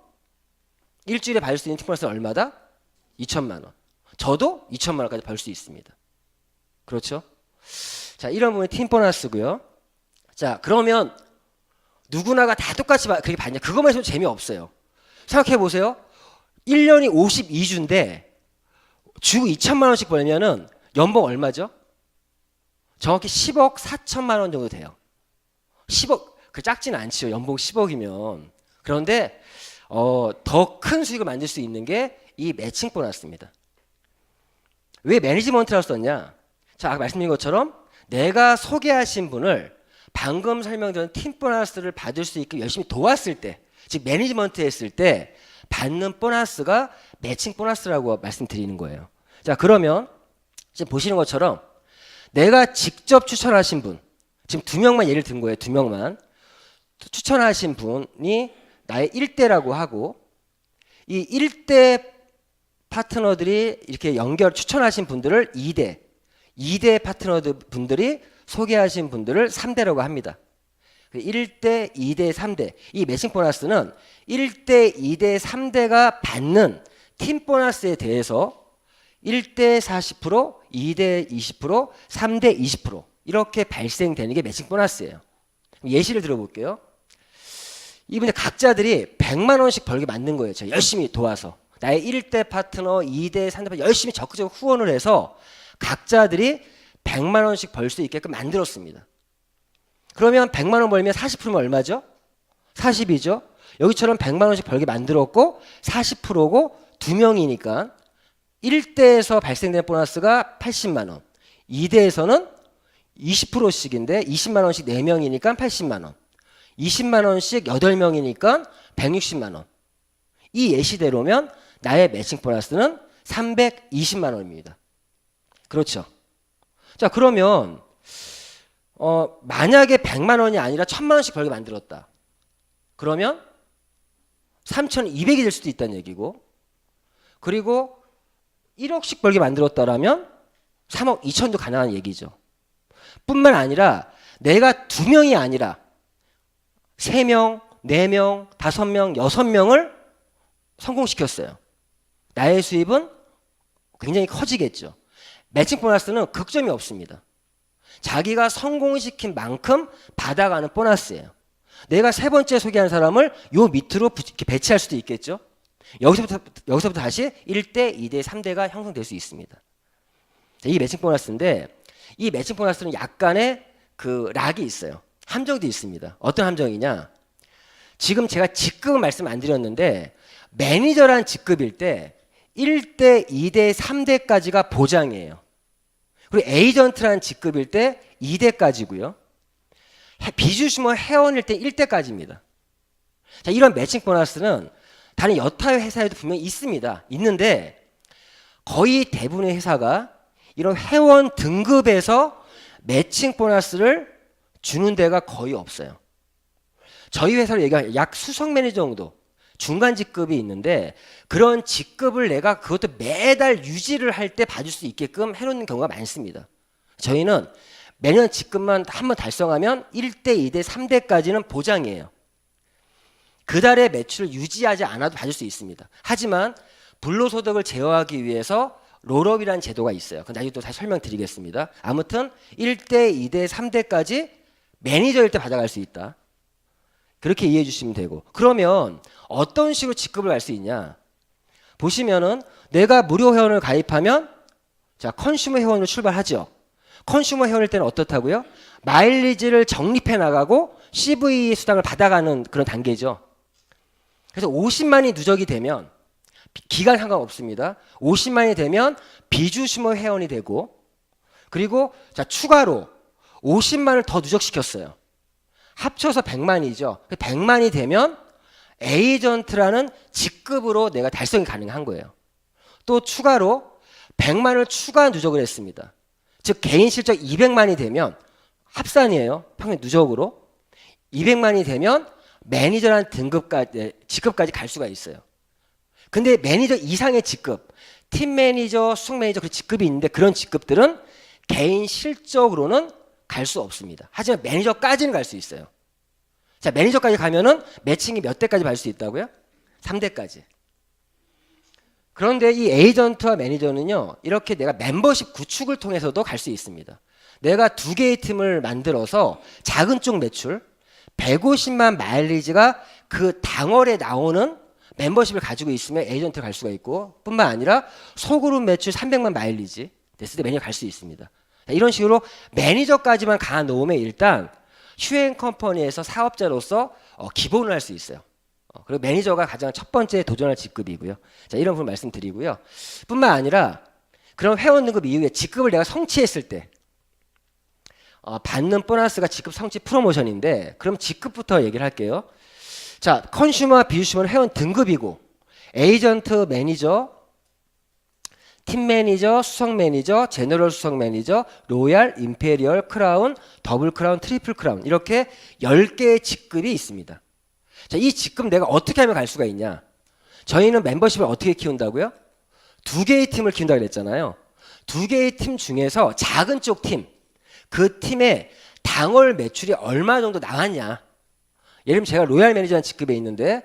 Speaker 1: 일주일에 받을 수 있는 팀 보너스는 얼마다? 2천만 원. 저도 2천만 원까지 벌 수 있습니다. 그렇죠? 자, 이런 부분이 팀 보너스고요. 자, 그러면 누구나가 다 똑같이 그렇게 받냐? 그것만 해서 재미없어요. 생각해 보세요. 1년이 52주인데 주 2천만 원씩 벌면은 연봉 얼마죠? 정확히 10억 4천만 원 정도 돼요. 10억, 그 작지는 않지요. 연봉 10억이면. 그런데 더 큰 수익을 만들 수 있는 게 이 매칭 보너스입니다. 왜 매니지먼트라고 썼냐? 자, 아까 말씀드린 것처럼 내가 소개하신 분을 방금 설명드린 팀 보너스를 받을 수 있게 열심히 도왔을 때, 즉 매니지먼트 했을 때 받는 보너스가 매칭 보너스라고 말씀드리는 거예요. 자, 그러면 지금 보시는 것처럼 내가 직접 추천하신 분, 지금 2명만 예를 든 거예요. 2명만 추천하신 분이 나의 1대라고 하고, 이 1대 파트너들이 이렇게 추천하신 분들을 2대 파트너 분들이 소개하신 분들을 3대라고 합니다. 1대, 2대, 3대. 이 매칭 보너스는 1대, 2대, 3대가 받는 팀 보너스에 대해서 1대 40%, 2대 20%, 3대 20% 이렇게 발생되는 게 매칭 보너스예요. 예시를 들어볼게요. 이분들 각자들이 100만 원씩 벌게 만든 거예요. 제가 열심히 도와서. 나의 1대 파트너, 2대, 3대 파트너 열심히 적극적으로 후원을 해서 각자들이 100만 원씩 벌 수 있게끔 만들었습니다. 그러면 100만 원 벌면 40%면 얼마죠? 40이죠. 여기처럼 100만 원씩 벌게 만들었고 40%고 2명이니까 1대에서 발생된 보너스가 80만 원, 2대에서는 20%씩인데 20만 원씩 4명이니까 80만 원, 20만 원씩 8명이니까 160만 원. 이 예시대로면 나의 매칭 보너스는 320만 원입니다. 그렇죠. 자, 그러면 만약에 100만 원이 아니라 1000만 원씩 벌게 만들었다. 그러면 3,200이 될 수도 있다는 얘기고, 그리고 1억씩 벌게 만들었다라면 3억 2천도 가능한 얘기죠. 뿐만 아니라 내가 2명이 아니라 3명, 4명, 5명, 6명을 성공시켰어요. 나의 수입은 굉장히 커지겠죠. 매칭 보너스는 극점이 없습니다. 자기가 성공시킨 만큼 받아가는 보너스예요. 내가 세 번째 소개한 사람을 요 밑으로 배치할 수도 있겠죠. 여기서부터 다시 1대, 2대, 3대가 형성될 수 있습니다. 이게 매칭 보너스인데 이 매칭 보너스는 약간의 그 락이 있어요. 함정도 있습니다. 어떤 함정이냐? 지금 제가 직급은 말씀 안 드렸는데 매니저란 직급일 때 1대, 2대, 3대까지가 보장이에요. 그리고 에이전트란 직급일 때 2대까지고요. 비주시머 회원일 때 1대까지입니다. 자, 이런 매칭 보너스는 다른 여타 회사에도 분명히 있습니다. 있는데 거의 대부분의 회사가 이런 회원 등급에서 매칭 보너스를 주는 데가 거의 없어요. 저희 회사로 얘기하면 약 수석 매니저 정도 중간 직급이 있는데 그런 직급을 내가 그것도 매달 유지를 할 때 받을 수 있게끔 해놓는 경우가 많습니다. 저희는 매년 직급만 한번 달성하면 1대, 2대, 3대까지는 보장이에요. 그 달의 매출을 유지하지 않아도 받을 수 있습니다. 하지만 불로소득을 제어하기 위해서 롤업이라는 제도가 있어요. 그건 나중에 또 다시 설명드리겠습니다. 아무튼 1대, 2대, 3대까지 매니저일 때 받아갈 수 있다. 그렇게 이해해 주시면 되고, 그러면 어떤 식으로 직급을 갈 수 있냐? 보시면은 내가 무료 회원을 가입하면 자, 컨슈머 회원으로 출발하죠. 컨슈머 회원일 때는 어떻다고요? 마일리지를 적립해 나가고 CV 수당을 받아가는 그런 단계죠. 그래서 50만이 누적이 되면 기간 상관없습니다. 50만이 되면 비주시머 회원이 되고, 그리고 자, 추가로 50만을 더 누적시켰어요. 합쳐서 100만이죠. 100만이 되면 에이전트라는 직급으로 내가 달성이 가능한 거예요. 또 추가로 100만을 추가 누적을 했습니다. 즉 개인 실적 200만이 되면 합산이에요. 평균 누적으로 200만이 되면 매니저라는 등급까지 직급까지 갈 수가 있어요. 근데 매니저 이상의 직급, 팀 매니저, 수석 매니저 그 직급이 있는데 그런 직급들은 개인 실적으로는 갈 수 없습니다. 하지만 매니저까지는 갈 수 있어요. 자, 매니저까지 가면은 매칭이 몇 대까지 받을 수 있다고요? 3대까지. 그런데 이 에이전트와 매니저는요, 이렇게 내가 멤버십 구축을 통해서도 갈 수 있습니다. 내가 두 개의 팀을 만들어서 작은 쪽 매출 150만 마일리지가 그 당월에 나오는 멤버십을 가지고 있으면 에이전트 갈 수가 있고, 뿐만 아니라 소그룹 매출 300만 마일리지 됐을 때 매니저 갈 수 있습니다. 이런 식으로 매니저까지만 가 놓으면 일단 휴행 컴퍼니에서 사업자로서 기본을 할 수 있어요. 그리고 매니저가 가장 첫 번째 도전할 직급이고요. 자, 이런 부분 말씀드리고요. 뿐만 아니라 그런 회원 등급 이후에 직급을 내가 성취했을 때 받는 보너스가 직급 성취 프로모션인데, 그럼 직급부터 얘기를 할게요. 자, 컨슈머와 비유슈머는 회원 등급이고, 에이전트, 매니저, 팀 매니저, 수석 매니저, 제너럴 수석 매니저, 로얄, 임페리얼, 크라운, 더블 크라운, 트리플 크라운, 이렇게 10개의 직급이 있습니다. 자, 이 직급 내가 어떻게 하면 갈 수가 있냐? 저희는 멤버십을 어떻게 키운다고요? 두 개의 팀을 키운다고 그랬잖아요. 두 개의 팀 중에서 작은 쪽 팀, 그 팀의 당월 매출이 얼마 정도 나왔냐? 예를 들면 제가 로얄 매니저라는 직급에 있는데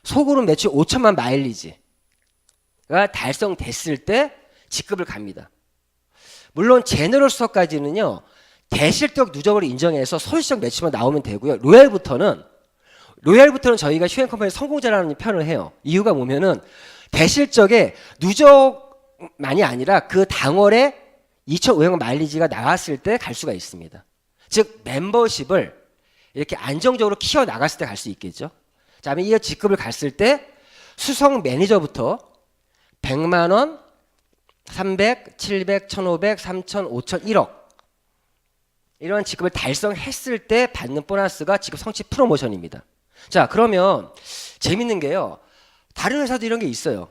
Speaker 1: 소그룹 매출 5천만 마일리지가 달성됐을 때 직급을 갑니다. 물론 제너럴 수석까지는요, 대실적 누적을 인정해서 소실적 매출만 나오면 되고요. 로얄부터는 저희가 휴행 컴퍼니 성공자라는 표현을 해요. 이유가 뭐냐면 대실적에 누적만이 아니라 그 당월에 2,500만 마일리지가 나왔을 때 갈 수가 있습니다. 즉 멤버십을 이렇게 안정적으로 키워 나갔을 때 갈 수 있겠죠. 자, 이 직급을 갔을 때 수석 매니저부터 100만 원, 300, 700, 1,500, 3,000, 5,000, 1억 이런 직급을 달성했을 때 받는 보너스가 직급 성취 프로모션입니다. 자, 그러면 재밌는 게요, 다른 회사도 이런 게 있어요.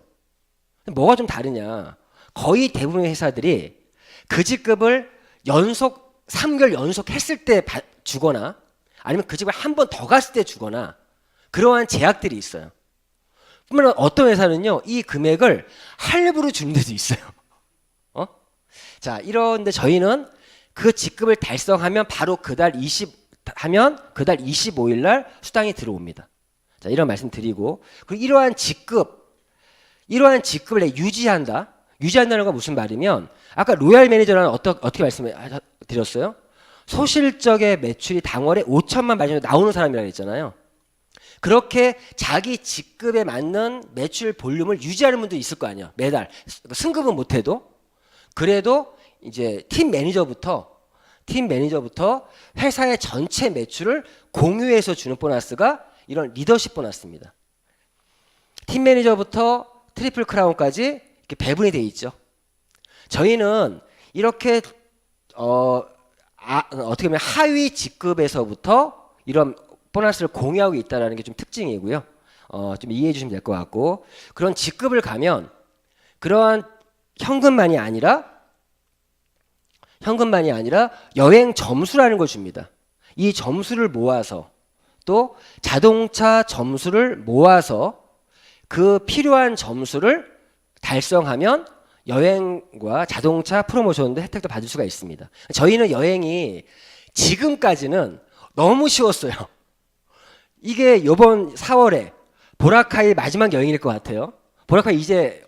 Speaker 1: 뭐가 좀 다르냐? 거의 대부분의 회사들이 그 직급을 3개월 연속 했을 때 주거나 아니면 그 직급을 한 번 더 갔을 때 주거나 그러한 제약들이 있어요. 뿐만 어떤 회사는요, 이 금액을 할부로 주는 데도 있어요. 자, 이런데 저희는 그 직급을 달성하면 바로 그달 25일 날 수당이 들어옵니다. 자, 이런 말씀 드리고, 그리고 이러한 직급을 내가 유지한다는 건 무슨 말이면, 아까 로얄 매니저라는 어떻게 말씀드렸어요? 소실적의 매출이 당월에 5천만 마일리지 나오는 사람이라고 했잖아요. 그렇게 자기 직급에 맞는 매출 볼륨을 유지하는 분도 있을 거 아니에요. 매달 승급은 못해도 그래도 이제 팀 매니저부터 회사의 전체 매출을 공유해서 주는 보너스가 이런 리더십 보너스입니다. 팀 매니저부터 트리플 크라운까지 이렇게 배분이 돼 있죠. 저희는 이렇게 어떻게 보면 하위 직급에서부터 이런 보너스를 공유하고 있다는 게 좀 특징이고요. 좀 이해해 주시면 될 것 같고, 그런 직급을 가면 그러한 현금만이 아니라 여행 점수라는 걸 줍니다. 이 점수를 모아서, 또 자동차 점수를 모아서 그 필요한 점수를 달성하면 여행과 자동차 프로모션도 혜택도 받을 수가 있습니다. 저희는 여행이 지금까지는 너무 쉬웠어요. 이게 이번 4월에 보라카이 마지막 여행일 것 같아요. 보라카이 이제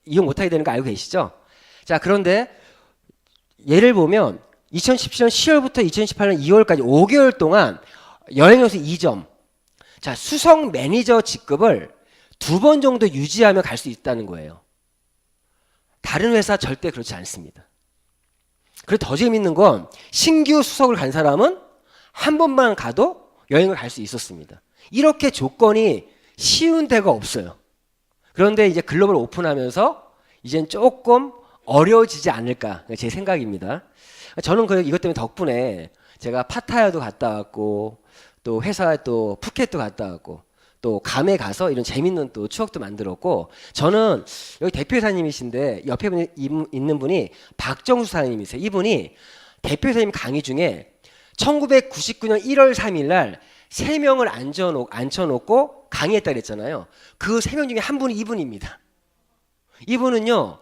Speaker 1: 이용 못하게 되는 거 알고 계시죠? 자, 그런데 예를 보면 2017년 10월부터 2018년 2월까지 5개월 동안 여행연수 2점. 자, 수석 매니저 직급을 2번 정도 유지하며 갈 수 있다는 거예요. 다른 회사 절대 그렇지 않습니다. 그리고 더 재밌는 건 신규 수석을 간 사람은 한 번만 가도 여행을 갈 수 있었습니다. 이렇게 조건이 쉬운 데가 없어요. 그런데 이제 글로벌 오픈하면서 이젠 조금 어려워지지 않을까, 제 생각입니다. 저는 이것 때문에 덕분에 제가 파타야도 갔다 왔고, 또 회사 또 푸켓도 갔다 왔고, 또 감에 가서 이런 재밌는 또 추억도 만들었고, 저는 여기 대표이사님이신데 옆에 있는 분이 박정수 사장님이세요. 이분이 대표이사님 강의 중에 1999년 1월 3일 날 3명을 앉혀놓고 강의했다 그랬잖아요. 그 3명 중에 한 분이 이분입니다. 이분은요,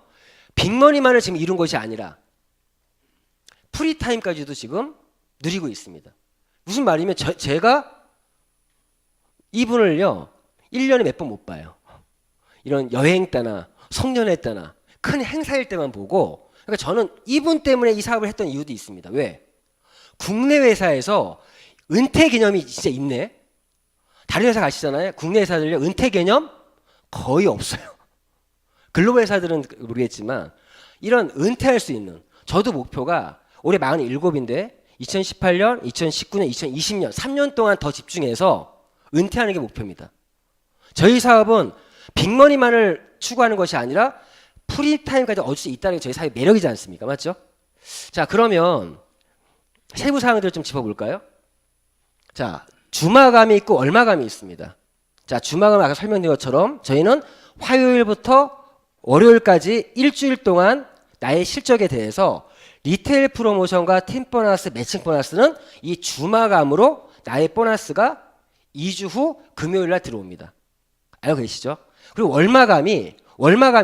Speaker 1: 빅머니만을 지금 이룬 것이 아니라 프리타임까지도 지금 누리고 있습니다. 무슨 말이면 제가 이분을요 1년에 몇 번 못 봐요. 이런 여행 때나 송년회 때나 큰 행사일 때만 보고, 그러니까 저는 이분 때문에 이 사업을 했던 이유도 있습니다. 왜? 국내 회사에서 은퇴 개념이 진짜 있네. 다른 회사 가시잖아요. 국내 회사들요 은퇴 개념 거의 없어요. 글로벌 회사들은 모르겠지만 이런 은퇴할 수 있는, 저도 목표가 올해 47인데 2018년, 2019년, 2020년 3년 동안 더 집중해서 은퇴하는 게 목표입니다. 저희 사업은 빅머니만을 추구하는 것이 아니라 프리타임까지 얻을 수 있다는 게 저희 사업의 매력이지 않습니까? 맞죠? 자, 그러면 세부 사항들을 좀 짚어볼까요? 자, 주마감이 있고 월마감이 있습니다. 자, 주마감은 아까 설명드린 것처럼 저희는 화요일부터 월요일까지 일주일 동안 나의 실적에 대해서 리테일 프로모션과 팀 보너스, 매칭 보너스는 이 주마감으로 나의 보너스가 2주 후 금요일 날 들어옵니다. 알고 계시죠? 그리고 월마감이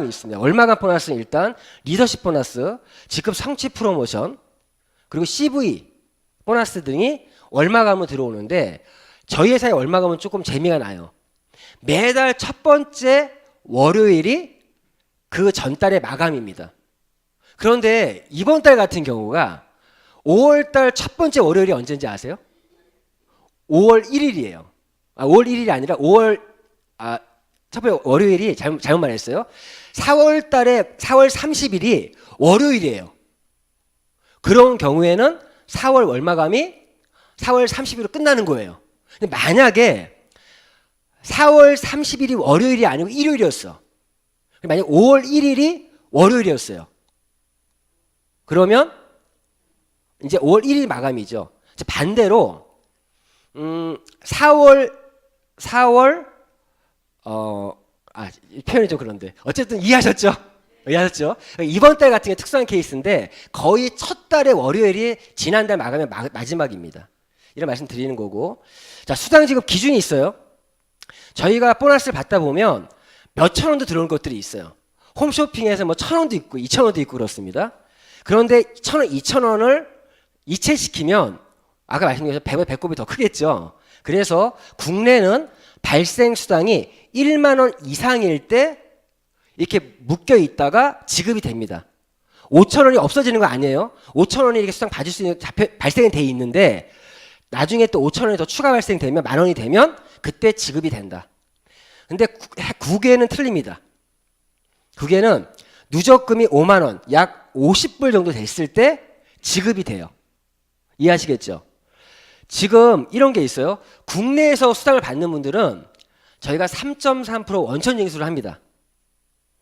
Speaker 1: 있습니다. 월마감 보너스는 일단 리더십 보너스, 직급 성취 프로모션, 그리고 CV 보너스 등이 월마감으로 들어오는데, 저희 회사의 월마감은 조금 재미가 나요. 매달 첫 번째 월요일이 그 전달의 마감입니다. 그런데 이번 달 같은 경우가 5월 달 첫 번째 월요일이 언제인지 아세요? 5월 1일이에요. 5월 1일이 아니라 첫 번째 월요일이 잘못 말했어요. 4월 달에 4월 30일이 월요일이에요. 그런 경우에는 4월 월마감이 4월 30일로 끝나는 거예요. 근데 만약에 4월 30일이 월요일이 아니고 일요일이었어. 만약 5월 1일이 월요일이었어요. 그러면 이제 5월 1일 마감이죠. 반대로 4월 표현이 좀 그런데 어쨌든 이해하셨죠? 이번 달 같은 게 특수한 케이스인데 거의 첫 달의 월요일이 지난달 마감의 마지막입니다. 이런 말씀 드리는 거고, 자, 수당 지급 기준이 있어요. 저희가 보너스를 받다 보면 몇천 원도 들어오는 것들이 있어요. 홈쇼핑에서 뭐 1,000원도 있고 2,000원도 있고 그렇습니다. 그런데 1,000원, 2,000원을 이체시키면 아까 말씀드린 것처럼 배꼽이 더 크겠죠. 그래서 국내는 발생 수당이 1만 원 이상일 때 이렇게 묶여 있다가 지급이 됩니다. 5,000원이 없어지는 거 아니에요. 5,000원이 이렇게 수당 받을 수 있는 발생이 돼 있는데 나중에 또 5,000원이 더 추가 발생되면 10,000원이 되면 그때 지급이 된다. 근데 국외는 틀립니다. 국외는 누적금이 5만 원, 약 50불 정도 됐을 때 지급이 돼요. 이해하시겠죠? 지금 이런 게 있어요. 국내에서 수당을 받는 분들은 저희가 3.3% 원천 징수를 합니다.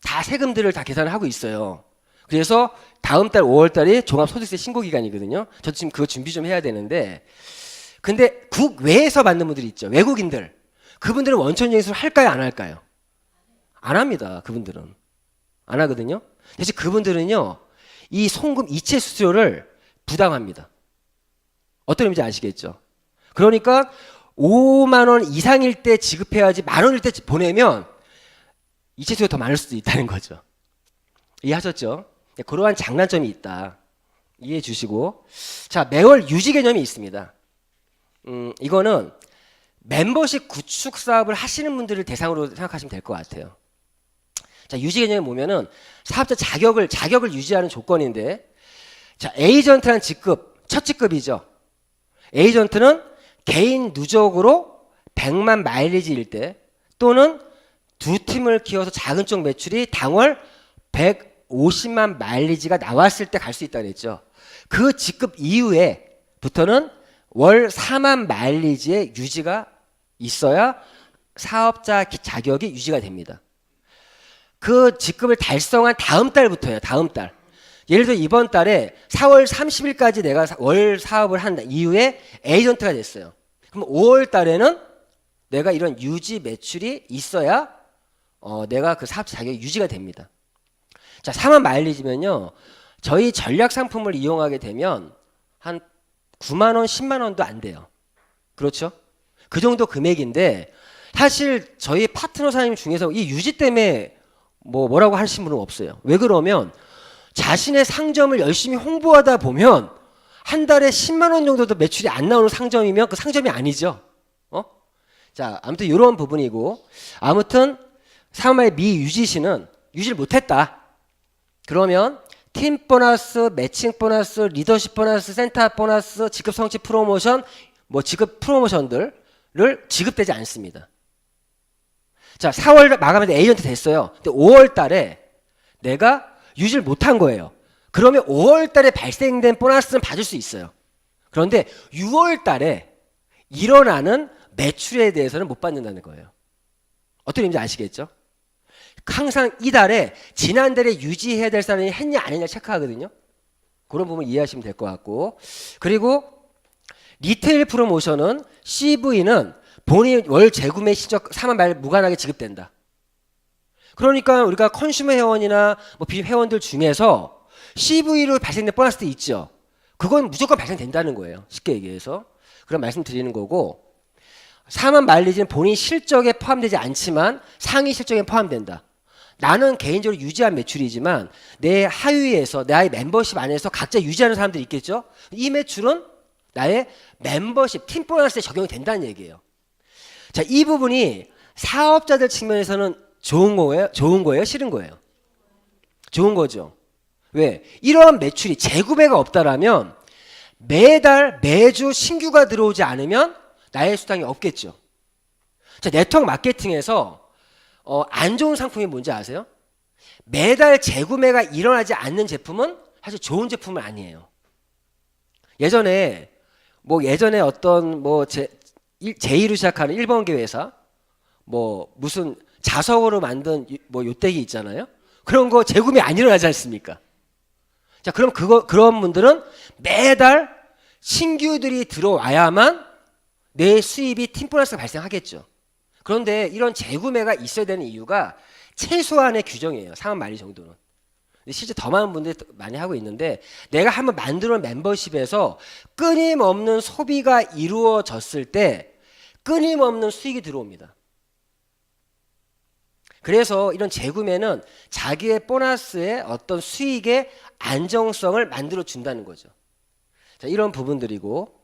Speaker 1: 다 세금들을 다 계산을 하고 있어요. 그래서 다음 달 5월 달이 종합소득세 신고 기간이거든요. 저도 지금 그거 준비 좀 해야 되는데, 근데 국외에서 받는 분들이 있죠. 외국인들. 그분들은 원천 징수를 할까요, 안 할까요? 안 합니다. 그분들은 안 하거든요. 대신 그분들은요, 이 송금 이체 수수료를 부담합니다. 어떤 의미인지 아시겠죠? 그러니까 5만 원 이상일 때 지급해야지, 만 원일 때 보내면 이체 수수료가 더 많을 수도 있다는 거죠. 이해하셨죠? 그러한 장단점이 있다. 이해해 주시고, 자, 매월 유지 개념이 있습니다. 이거는 멤버십 구축 사업을 하시는 분들을 대상으로 생각하시면 될 것 같아요. 자, 유지 개념이 뭐냐면 사업자 자격을 유지하는 조건인데, 자, 에이전트란 직급, 첫 직급이죠. 에이전트는 개인 누적으로 100만 마일리지일 때, 또는 두 팀을 키워서 작은 쪽 매출이 당월 150만 마일리지가 나왔을 때 갈 수 있다고 했죠. 그 직급 이후에부터는 월 4만 마일리지의 유지가 있어야 사업자 자격이 유지가 됩니다. 그 직급을 달성한 다음 달부터예요. 다음 달. 예를 들어 이번 달에 4월 30일까지 내가 월 사업을 한 이후에 에이전트가 됐어요. 그럼 5월 달에는 내가 이런 유지 매출이 있어야 내가 그 사업자 자격이 유지가 됩니다. 자, 4만 마일리지면요, 저희 전략 상품을 이용하게 되면 한 9만 원, 10만 원도 안 돼요. 그렇죠? 그 정도 금액인데, 사실 저희 파트너 사장님 중에서 이 유지 때문에 뭐라고 하시는 분은 없어요. 왜 그러면 자신의 상점을 열심히 홍보하다 보면 한 달에 10만 원 정도도 매출이 안 나오는 상점이면 그 상점이 아니죠. 자, 아무튼 이런 부분이고, 아무튼 3월의 미유지시는 유지를 못했다. 그러면 팀 보너스, 매칭 보너스, 리더십 보너스, 센터 보너스, 직급 성취 프로모션, 직급 프로모션들을 지급되지 않습니다. 자, 4월 마감에 에이전트 됐어요. 근데 5월 달에 내가 유지를 못한 거예요. 그러면 5월 달에 발생된 보너스는 받을 수 있어요. 그런데 6월 달에 일어나는 매출에 대해서는 못 받는다는 거예요. 어떤 의미인지 아시겠죠? 항상 이달에 지난달에 유지해야 될 사람이 했냐 안 했냐 체크하거든요. 그런 부분 이해하시면 될 것 같고, 그리고 리테일 프로모션은 CV는 본인 월 재구매 시적 4만 말 무관하게 지급된다. 그러니까 우리가 컨슈머 회원이나 비ዥ 회원들 중에서 CV로 발생된 보너스도 있죠. 그건 무조건 발생된다는 거예요. 쉽게 얘기해서. 그런 말씀 드리는 거고, 4만 마일리지는 본인 실적에 포함되지 않지만 상위 실적에 포함된다. 나는 개인적으로 유지한 매출이지만 내 하위에서 나의 멤버십 안에서 각자 유지하는 사람들이 있겠죠. 이 매출은 나의 멤버십 팀 보너스에 적용이 된다는 얘기예요. 자, 이 부분이 사업자들 측면에서는 좋은 거예요, 싫은 거예요? 좋은 거죠. 왜? 이러한 매출이 재구매가 없다라면 매주 신규가 들어오지 않으면 나의 수당이 없겠죠. 자, 네트워크 마케팅에서 안 좋은 상품이 뭔지 아세요? 매달 재구매가 일어나지 않는 제품은 사실 좋은 제품은 아니에요. 예전에 어떤 제2로 시작하는 일본계 회사 무슨 자석으로 만든 요때기 있잖아요. 그런 거 재구매 안 일어나지 않습니까? 자, 그럼 그런 분들은 매달 신규들이 들어와야만 내 수입이 팀 보너스가 발생하겠죠. 그런데 이런 재구매가 있어야 되는 이유가 최소한의 규정이에요. 4만 마일리 정도는. 실제 더 많은 분들이 많이 하고 있는데, 내가 한번 만들어 놓은 멤버십에서 끊임없는 소비가 이루어졌을 때 끊임없는 수익이 들어옵니다. 그래서 이런 재구매는 자기의 보너스의 어떤 수익의 안정성을 만들어 준다는 거죠. 자, 이런 부분들이고,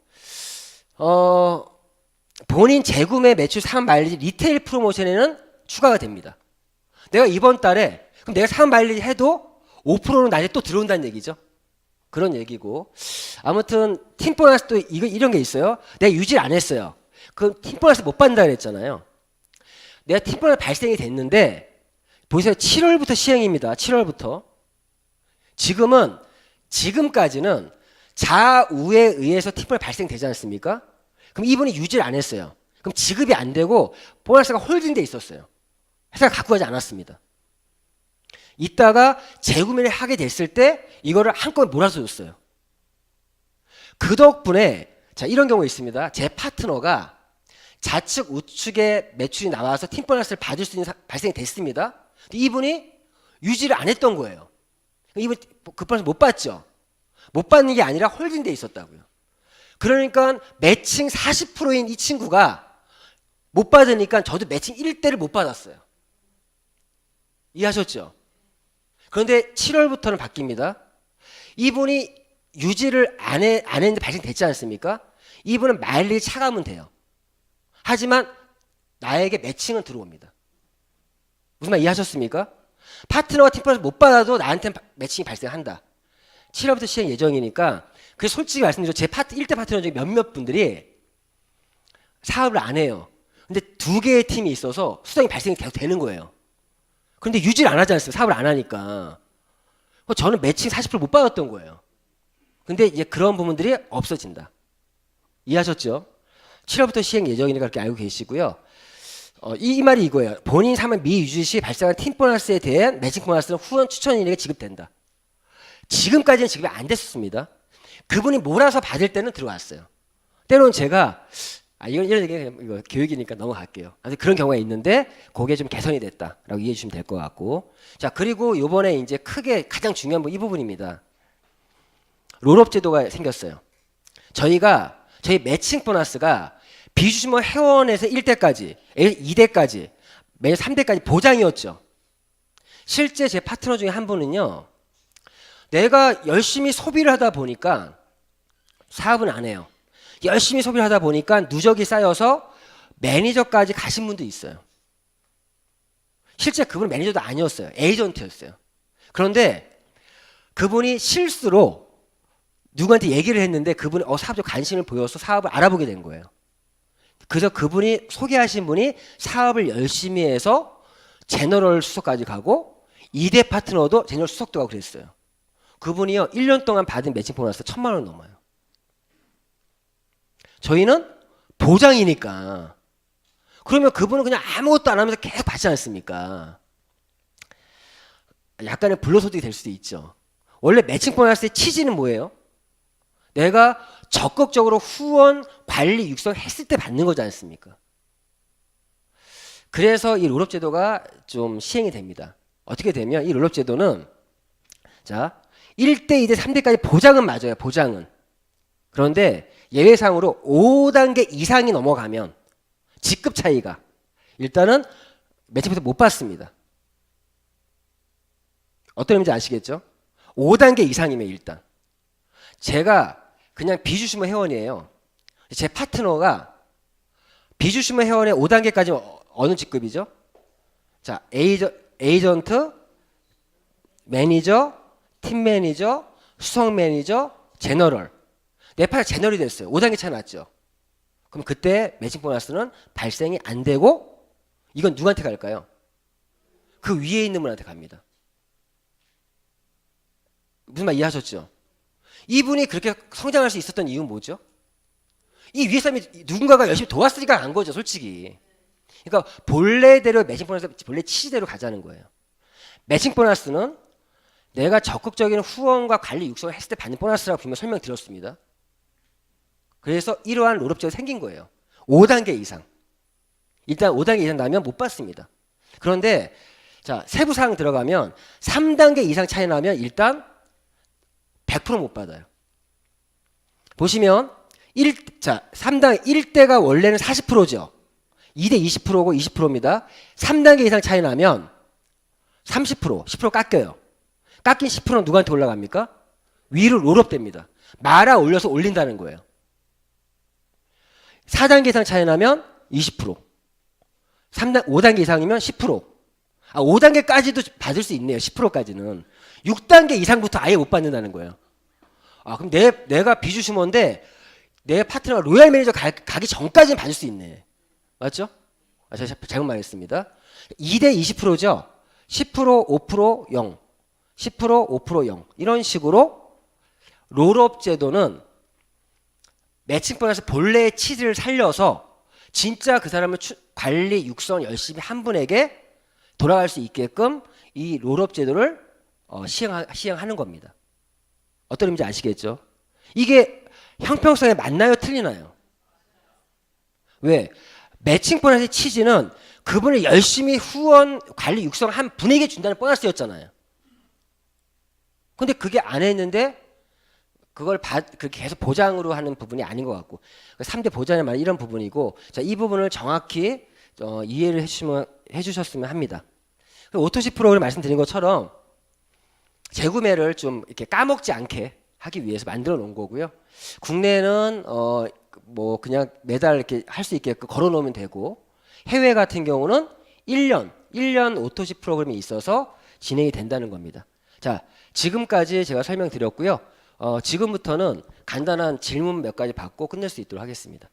Speaker 1: 본인 재구매 매출 3만 마일리지 리테일 프로모션에는 추가가 됩니다. 내가 이번 달에 그럼 내가 3만 마일리지 해도 5%는 나중에 또 들어온다는 얘기죠. 그런 얘기고, 아무튼 팀 보너스도 이런 게 있어요. 내가 유지를 안 했어요. 그럼 팀 보너스 못 받는다 그랬잖아요. 내가 팀 보너스 발생이 됐는데 보세요. 7월부터 시행입니다. 7월부터. 지금까지는 좌우에 의해서 팀볼 발생되지 않습니까? 그럼 이분이 유지를 안 했어요. 그럼 지급이 안 되고 보너스가 홀딩돼 있었어요. 회사가 갖고 가지 않았습니다. 이따가 재구매를 하게 됐을 때 이거를 한꺼번에 몰아서 줬어요. 그 덕분에 자 이런 경우가 있습니다. 제 파트너가 좌측 우측에 매출이 나와서 팀 보너스를 받을 수 있는 발생이 됐습니다. 근데 이분이 유지를 안 했던 거예요. 이분 그 보너스 못 받죠. 못 받는 게 아니라 홀딩돼 있었다고요. 그러니까 매칭 40%인 이 친구가 못 받으니까 저도 매칭 1대를 못 받았어요. 이해하셨죠? 그런데 7월부터는 바뀝니다. 이분이 유지를 안 했는데 발생됐지 않습니까? 이분은 마일리지 차감은 돼요. 하지만 나에게 매칭은 들어옵니다. 무슨 말 이해하셨습니까? 파트너가 팀플러스 못 받아도 나한테는 매칭이 발생한다. 7월부터 시행 예정이니까 그래서 솔직히 말씀드리죠. 제 1대 파트너 중에 몇몇 분들이 사업을 안 해요. 근데 2개의 팀이 있어서 수당이 발생이 계속 되는 거예요. 그런데 유지를 안 하지 않습니까? 사업을 안 하니까. 저는 매칭 40%못 받았던 거예요. 근데 이제 그런 부분들이 없어진다. 이해하셨죠? 7월부터 시행 예정이니까 그렇게 알고 계시고요. 이 말이 이거예요. 본인 사업 미유지 시 발생한 팀 보너스에 대한 매칭 보너스는 후원 추천인에게 지급된다. 지금까지는 지급이 안 됐었습니다. 그분이 몰아서 받을 때는 들어왔어요. 때로는 제가 이런 얘기 이거 교육이니까 넘어갈게요. 그런 경우가 있는데 그게 좀 개선이 됐다라고 이해해 주시면 될 것 같고. 자 그리고 이번에 이제 크게 가장 중요한 이 부분입니다. 롤업 제도가 생겼어요. 저희 매칭 보너스가 비주심원 회원에서 1대까지, 2대까지, 매년 3대까지 보장이었죠. 실제 제 파트너 중에 한 분은요. 내가 열심히 소비를 하다 보니까 사업은 안 해요. 열심히 소비를 하다 보니까 누적이 쌓여서 매니저까지 가신 분도 있어요. 실제 그분은 매니저도 아니었어요. 에이전트였어요. 그런데 그분이 실수로 누구한테 얘기를 했는데 그분이 사업적 관심을 보여서 사업을 알아보게 된 거예요. 그래서 그분이 소개하신 분이 사업을 열심히 해서 제너럴 수석까지 가고 2대 파트너도 제너럴 수석도 가고 그랬어요. 그분이요 1년 동안 받은 매칭 보너스 1,000만 원 넘어요. 저희는 보장이니까. 그러면 그분은 그냥 아무것도 안 하면서 계속 받지 않습니까? 약간의 불로소득이 될 수도 있죠. 원래 매칭 보너스의 취지는 뭐예요? 내가 적극적으로 후원, 관리, 육성했을 때 받는 거지 않습니까? 그래서 이 롤업 제도가 좀 시행이 됩니다. 어떻게 되면 이 롤업 제도는 자 1대, 2대, 3대까지 보장은 맞아요. 보장은. 그런데 예외상으로 5단계 이상이 넘어가면 직급 차이가 일단은 매칭부터 못 받습니다. 어떤 의미인지 아시겠죠? 5단계 이상이면 일단 제가 그냥 비주심원 회원이에요. 제 파트너가 비주심원 회원의 5단계까지 어느 직급이죠? 자, 에이전트, 매니저, 팀 매니저, 수석 매니저, 제너럴. 내 파트가 제너럴이 됐어요. 5단계 차이 났죠? 그럼 그때 매칭 보너스는 발생이 안 되고 이건 누구한테 갈까요? 그 위에 있는 분한테 갑니다. 무슨 말 이해하셨죠? 이분이 그렇게 성장할 수 있었던 이유는 뭐죠? 이 위에 사람이 누군가가 열심히 도왔으니까 간 거죠, 솔직히. 그러니까 본래대로 매칭 보너스, 본래 취지대로 가자는 거예요. 매칭 보너스는 내가 적극적인 후원과 관리 육성을 했을 때 받는 보너스라고 분명 설명드렸습니다. 그래서 이러한 롤업 제도가 생긴 거예요. 5단계 이상. 일단 5단계 이상 나면 못 받습니다. 그런데 자 세부사항 들어가면 3단계 이상 차이 나면 일단 100% 못 받아요. 보시면 3단 1대가 원래는 40%죠. 2대 20%고 20%입니다. 3단계 이상 차이 나면 30%, 10% 깎여요. 깎인 10%는 누구한테 올라갑니까? 위로 롤업됩니다. 말아 올려서 올린다는 거예요. 4단계 이상 차이 나면 20%, 5단계 이상이면 10%. 5단계까지도 받을 수 있네요. 10%까지는. 6단계 이상부터 아예 못 받는다는 거예요. 그럼 내가 비주심원인데 내 파트너가 로얄 매니저 가기 전까지는 받을 수 있네. 맞죠? 제가 잘못 말했습니다. 2대 20%죠. 10%, 5%, 0. 10%, 5%, 0 이런 식으로 롤업 제도는 매칭 보너스 본래의 취지를 살려서 진짜 그 사람을 관리 육성을 열심히 한 분에게 돌아갈 수 있게끔 이 롤업 제도를 시행하는 겁니다. 어떤 의미인지 아시겠죠? 이게 형평성에 맞나요? 틀리나요? 왜? 매칭 보너스의 취지는 그분을 열심히 후원 관리 육성한 분에게 준다는 보너스였잖아요. 근데 그게 안 했는데 그걸 그렇게 계속 보장으로 하는 부분이 아닌 것 같고 3대 보장의 말 이런 부분이고 자, 이 부분을 정확히 이해를 해주셨으면 합니다. 오토시 프로그램 말씀드린 것처럼 재구매를 좀 이렇게 까먹지 않게 하기 위해서 만들어 놓은 거고요. 국내는 뭐 그냥 매달 이렇게 할 수 있게끔 걸어 놓으면 되고 해외 같은 경우는 1년 오토시 프로그램이 있어서 진행이 된다는 겁니다. 자, 지금까지 제가 설명드렸고요. 지금부터는 간단한 질문 몇 가지 받고 끝낼 수 있도록 하겠습니다.